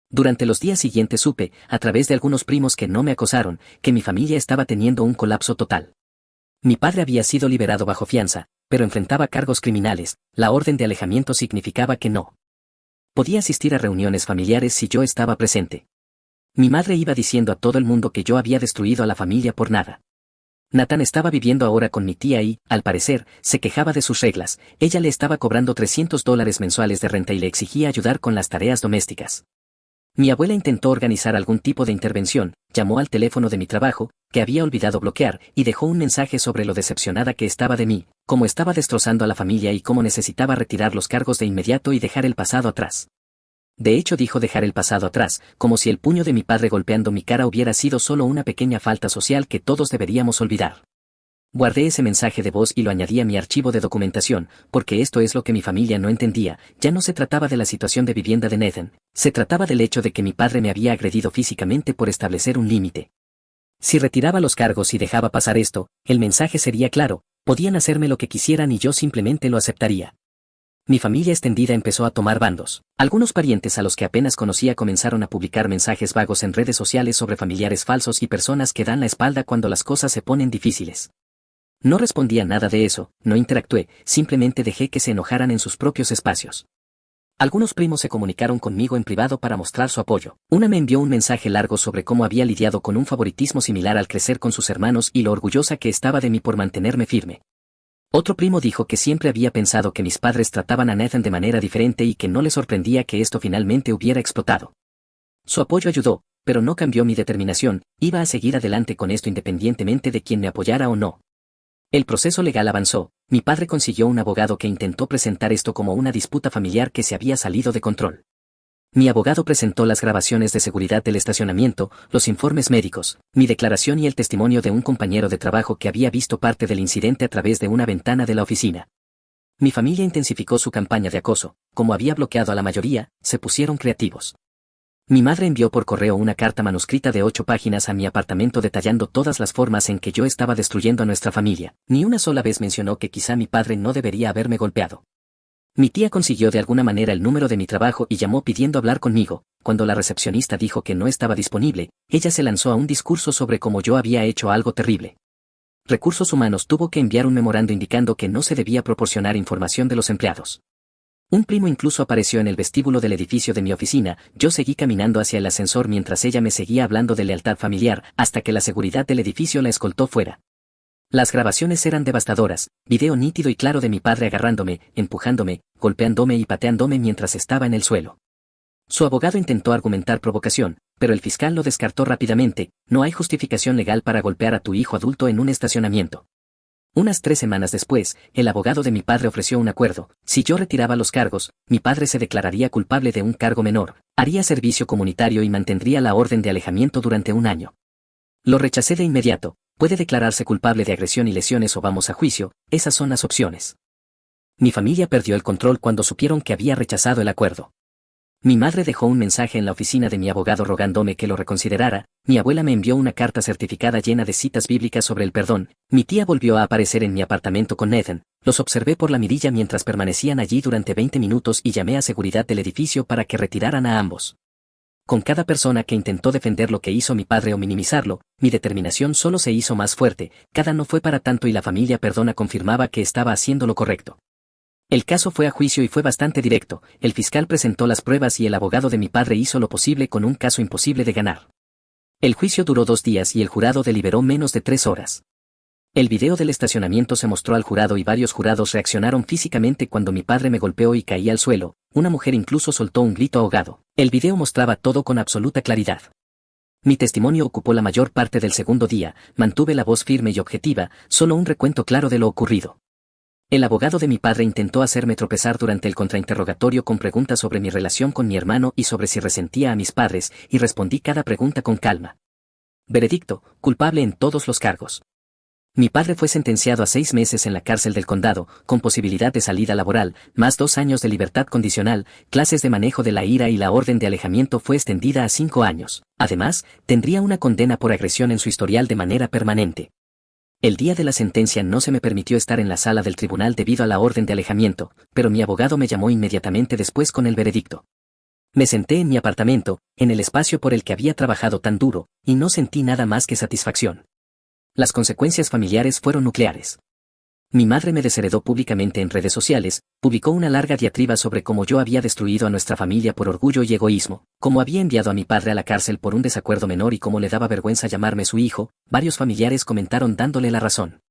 Speaker 1: Durante los días siguientes supe, a través de algunos primos que no me acosaron, que mi familia estaba teniendo un colapso total. Mi padre había sido liberado bajo fianza, pero enfrentaba cargos criminales, la orden de alejamiento significaba que no podía asistir a reuniones familiares si yo estaba presente. Mi madre iba diciendo a todo el mundo que yo había destruido a la familia por nada. Nathan estaba viviendo ahora con mi tía y, al parecer, se quejaba de sus reglas, ella le estaba cobrando $300 mensuales de renta y le exigía ayudar con las tareas domésticas. Mi abuela intentó organizar algún tipo de intervención, llamó al teléfono de mi trabajo, que había olvidado bloquear, y dejó un mensaje sobre lo decepcionada que estaba de mí, cómo estaba destrozando a la familia y cómo necesitaba retirar los cargos de inmediato y dejar el pasado atrás. De hecho dijo dejar el pasado atrás, como si el puño de mi padre golpeando mi cara hubiera sido solo una pequeña falta social que todos deberíamos olvidar. Guardé ese mensaje de voz y lo añadí a mi archivo de documentación, porque esto es lo que mi familia no entendía. Ya no se trataba de la situación de vivienda de Nathan, se trataba del hecho de que mi padre me había agredido físicamente por establecer un límite. Si retiraba los cargos y dejaba pasar esto, el mensaje sería claro, podían hacerme lo que quisieran y yo simplemente lo aceptaría. Mi familia extendida empezó a tomar bandos. Algunos parientes a los que apenas conocía comenzaron a publicar mensajes vagos en redes sociales sobre familiares falsos y personas que dan la espalda cuando las cosas se ponen difíciles. No respondí a nada de eso, no interactué, simplemente dejé que se enojaran en sus propios espacios. Algunos primos se comunicaron conmigo en privado para mostrar su apoyo. Una me envió un mensaje largo sobre cómo había lidiado con un favoritismo similar al crecer con sus hermanos y lo orgullosa que estaba de mí por mantenerme firme. Otro primo dijo que siempre había pensado que mis padres trataban a Nathan de manera diferente y que no le sorprendía que esto finalmente hubiera explotado. Su apoyo ayudó, pero no cambió mi determinación, iba a seguir adelante con esto independientemente de quien me apoyara o no. El proceso legal avanzó, mi padre consiguió un abogado que intentó presentar esto como una disputa familiar que se había salido de control. Mi abogado presentó las grabaciones de seguridad del estacionamiento, los informes médicos, mi declaración y el testimonio de un compañero de trabajo que había visto parte del incidente a través de una ventana de la oficina. Mi familia intensificó su campaña de acoso, como había bloqueado a la mayoría, se pusieron creativos. Mi madre envió por correo una carta manuscrita de 8 páginas a mi apartamento detallando todas las formas en que yo estaba destruyendo a nuestra familia. Ni una sola vez mencionó que quizá mi padre no debería haberme golpeado. Mi tía consiguió de alguna manera el número de mi trabajo y llamó pidiendo hablar conmigo. Cuando la recepcionista dijo que no estaba disponible, ella se lanzó a un discurso sobre cómo yo había hecho algo terrible. Recursos Humanos tuvo que enviar un memorando indicando que no se debía proporcionar información de los empleados. Un primo incluso apareció en el vestíbulo del edificio de mi oficina. Yo seguí caminando hacia el ascensor mientras ella me seguía hablando de lealtad familiar, hasta que la seguridad del edificio la escoltó fuera. Las grabaciones eran devastadoras, video nítido y claro de mi padre agarrándome, empujándome, golpeándome y pateándome mientras estaba en el suelo. Su abogado intentó argumentar provocación, pero el fiscal lo descartó rápidamente. No hay justificación legal para golpear a tu hijo adulto en un estacionamiento. Unas 3 semanas después, el abogado de mi padre ofreció un acuerdo. Si yo retiraba los cargos, mi padre se declararía culpable de un cargo menor, haría servicio comunitario y mantendría la orden de alejamiento durante 1 año. Lo rechacé de inmediato. Puede declararse culpable de agresión y lesiones o vamos a juicio, esas son las opciones. Mi familia perdió el control cuando supieron que había rechazado el acuerdo. Mi madre dejó un mensaje en la oficina de mi abogado rogándome que lo reconsiderara, mi abuela me envió una carta certificada llena de citas bíblicas sobre el perdón, mi tía volvió a aparecer en mi apartamento con Nathan, los observé por la mirilla mientras permanecían allí durante 20 minutos y llamé a seguridad del edificio para que retiraran a ambos. Con cada persona que intentó defender lo que hizo mi padre o minimizarlo, mi determinación solo se hizo más fuerte, cada no fue para tanto y la familia Perdona confirmaba que estaba haciendo lo correcto. El caso fue a juicio y fue bastante directo, el fiscal presentó las pruebas y el abogado de mi padre hizo lo posible con un caso imposible de ganar. El juicio duró 2 días y el jurado deliberó menos de 3 horas. El video del estacionamiento se mostró al jurado y varios jurados reaccionaron físicamente cuando mi padre me golpeó y caí al suelo, una mujer incluso soltó un grito ahogado. El video mostraba todo con absoluta claridad. Mi testimonio ocupó la mayor parte del segundo día, mantuve la voz firme y objetiva, solo un recuento claro de lo ocurrido. El abogado de mi padre intentó hacerme tropezar durante el contrainterrogatorio con preguntas sobre mi relación con mi hermano y sobre si resentía a mis padres, y respondí cada pregunta con calma. Veredicto, culpable en todos los cargos. Mi padre fue sentenciado a 6 meses en la cárcel del condado, con posibilidad de salida laboral, más 2 años de libertad condicional, clases de manejo de la ira y la orden de alejamiento fue extendida a 5 años. Además, tendría una condena por agresión en su historial de manera permanente. El día de la sentencia no se me permitió estar en la sala del tribunal debido a la orden de alejamiento, pero mi abogado me llamó inmediatamente después con el veredicto. Me senté en mi apartamento, en el espacio por el que había trabajado tan duro, y no sentí nada más que satisfacción. Las consecuencias familiares fueron nucleares. Mi madre me desheredó públicamente en redes sociales, publicó una larga diatriba sobre cómo yo había destruido a nuestra familia por orgullo y egoísmo, cómo había enviado a mi padre a la cárcel por un desacuerdo menor y cómo le daba vergüenza llamarme su hijo. Varios familiares comentaron dándole la razón.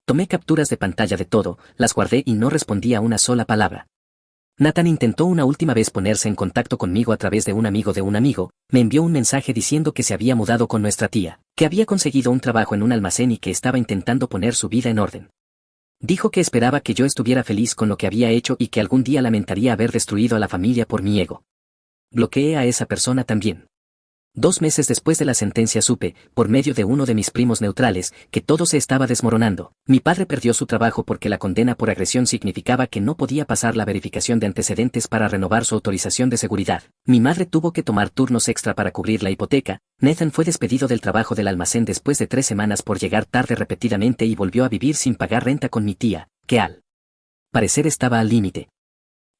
Speaker 1: Tomé capturas de pantalla de todo, las guardé y no respondí a una sola palabra. Nathan intentó una última vez ponerse en contacto conmigo a través de un amigo, me envió un mensaje diciendo que se había mudado con nuestra tía, que había conseguido un trabajo en un almacén y que estaba intentando poner su vida en orden. Dijo que esperaba que yo estuviera feliz con lo que había hecho y que algún día lamentaría haber destruido a la familia por mi ego. bloqueé a esa persona también. 2 meses después de la sentencia supe, por medio de uno de mis primos neutrales, que todo se estaba desmoronando. Mi padre perdió su trabajo porque la condena por agresión significaba que no podía pasar la verificación de antecedentes para renovar su autorización de seguridad. Mi madre tuvo que tomar turnos extra para cubrir la hipoteca. Nathan fue despedido del trabajo del almacén después de 3 semanas por llegar tarde repetidamente y volvió a vivir sin pagar renta con mi tía, que al parecer estaba al límite.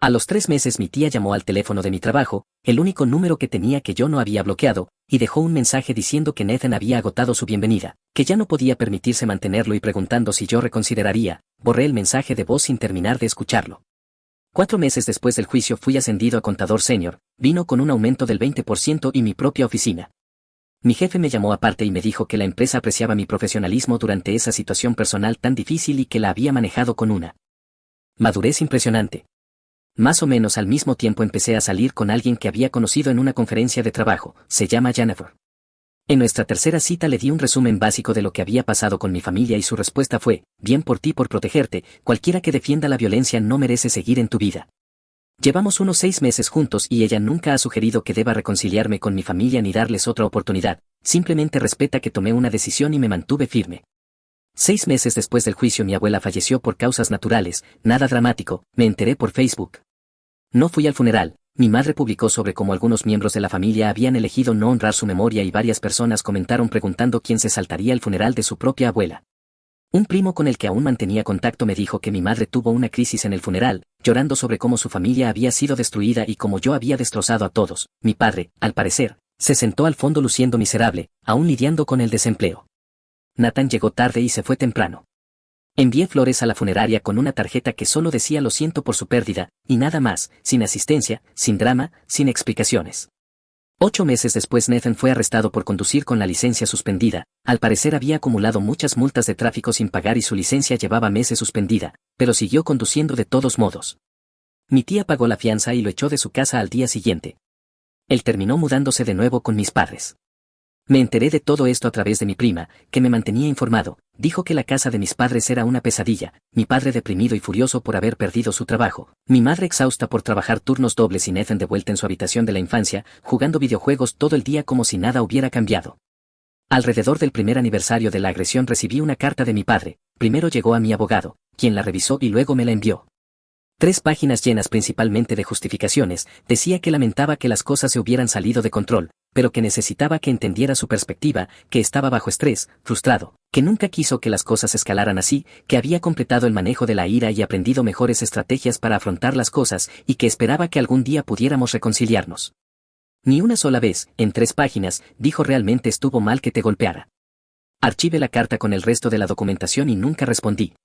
Speaker 1: A los 3 meses mi tía llamó al teléfono de mi trabajo, el único número que tenía que yo no había bloqueado, y dejó un mensaje diciendo que Nathan había agotado su bienvenida, que ya no podía permitirse mantenerlo y preguntando si yo reconsideraría. Borré el mensaje de voz sin terminar de escucharlo. 4 meses después del juicio fui ascendido a contador senior, vino con un aumento del 20% y mi propia oficina. Mi jefe me llamó aparte y me dijo que la empresa apreciaba mi profesionalismo durante esa situación personal tan difícil y que la había manejado con una madurez impresionante. Más o menos al mismo tiempo empecé a salir con alguien que había conocido en una conferencia de trabajo, se llama Jennifer. En nuestra tercera cita le di un resumen básico de lo que había pasado con mi familia y su respuesta fue, bien por ti por protegerte, cualquiera que defienda la violencia no merece seguir en tu vida. Llevamos unos 6 meses juntos y ella nunca ha sugerido que deba reconciliarme con mi familia ni darles otra oportunidad, simplemente respeta que tomé una decisión y me mantuve firme. 6 meses después del juicio mi abuela falleció por causas naturales, nada dramático, me enteré por Facebook. No fui al funeral, mi madre publicó sobre cómo algunos miembros de la familia habían elegido no honrar su memoria y varias personas comentaron preguntando quién se saltaría el funeral de su propia abuela. Un primo con el que aún mantenía contacto me dijo que mi madre tuvo una crisis en el funeral, llorando sobre cómo su familia había sido destruida y cómo yo había destrozado a todos. Mi padre, al parecer, se sentó al fondo luciendo miserable, aún lidiando con el desempleo. Nathan llegó tarde y se fue temprano. Envié flores a la funeraria con una tarjeta que solo decía lo siento por su pérdida, y nada más, sin asistencia, sin drama, sin explicaciones. 8 meses después Nathan fue arrestado por conducir con la licencia suspendida, al parecer había acumulado muchas multas de tráfico sin pagar y su licencia llevaba meses suspendida, pero siguió conduciendo de todos modos. Mi tía pagó la fianza y lo echó de su casa al día siguiente. Él terminó mudándose de nuevo con mis padres. Me enteré de todo esto a través de mi prima, que me mantenía informado. Dijo que la casa de mis padres era una pesadilla, mi padre deprimido y furioso por haber perdido su trabajo, mi madre exhausta por trabajar turnos dobles y Nathan de vuelta en su habitación de la infancia, jugando videojuegos todo el día como si nada hubiera cambiado. Alrededor del primer aniversario de la agresión recibí una carta de mi padre, primero llegó a mi abogado, quien la revisó y luego me la envió. 3 páginas llenas principalmente de justificaciones, decía que lamentaba que las cosas se hubieran salido de control, pero que necesitaba que entendiera su perspectiva, que estaba bajo estrés, frustrado, que nunca quiso que las cosas escalaran así, que había completado el manejo de la ira y aprendido mejores estrategias para afrontar las cosas y que esperaba que algún día pudiéramos reconciliarnos. Ni una sola vez, en 3 páginas, dijo realmente estuvo mal que te golpeara. Archivé la carta con el resto de la documentación y nunca respondí.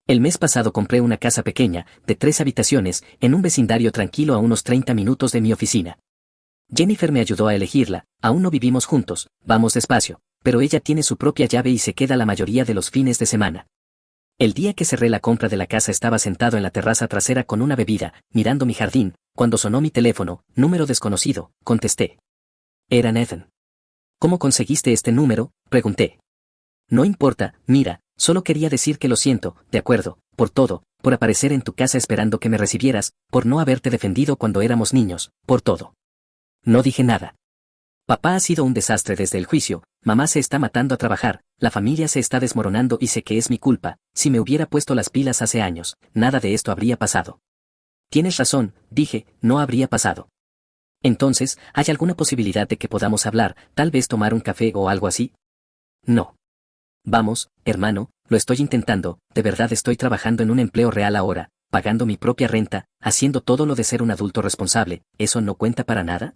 Speaker 1: El mes pasado compré una casa pequeña, de 3 habitaciones, en un vecindario tranquilo a unos 30 minutos de mi oficina. Jennifer me ayudó a elegirla, aún no vivimos juntos, vamos despacio, pero ella tiene su propia llave y se queda la mayoría de los fines de semana. El día que cerré la compra de la casa estaba sentado en la terraza trasera con una bebida, mirando mi jardín, cuando sonó mi teléfono, número desconocido, contesté. Era Nathan. ¿Cómo conseguiste este número?, pregunté. No importa, mira, solo quería decir que lo siento, de acuerdo, por todo, por aparecer en tu casa esperando que me recibieras, por no haberte defendido cuando éramos niños, por todo. No dije nada. Papá ha sido un desastre desde el juicio, mamá se está matando a trabajar, la familia se está desmoronando y sé que es mi culpa, si me hubiera puesto las pilas hace años, nada de esto habría pasado. Tienes razón, dije, no habría pasado. Entonces, ¿hay alguna posibilidad de que podamos hablar, tal vez tomar un café o algo así? No. Vamos, hermano, lo estoy intentando, de verdad estoy trabajando en un empleo real ahora, pagando mi propia renta, haciendo todo lo de ser un adulto responsable, ¿eso no cuenta para nada?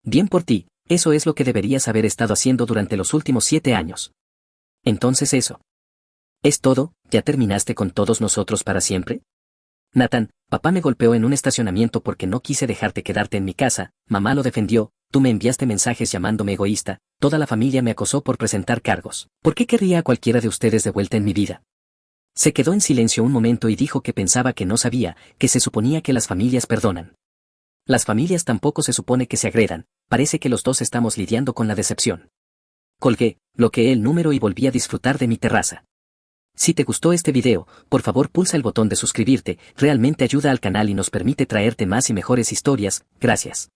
Speaker 1: Bien por ti, eso es lo que deberías haber estado haciendo durante los últimos 7 años. Entonces eso. ¿Es todo? ¿Ya terminaste con todos nosotros para siempre? Nathan, papá me golpeó en un estacionamiento porque no quise dejarte quedarte en mi casa, mamá lo defendió, tú me enviaste mensajes llamándome egoísta, toda la familia me acosó por presentar cargos. ¿Por qué querría a cualquiera de ustedes de vuelta en mi vida? Se quedó en silencio un momento y dijo que pensaba que no sabía, que se suponía que las familias perdonan. Las familias tampoco se supone que se agredan, parece que los dos estamos lidiando con la decepción. Colgué, bloqueé el número y volví a disfrutar de mi terraza. Si te gustó este video, por favor pulsa el botón de suscribirte, realmente ayuda al canal y nos permite traerte más y mejores historias, gracias.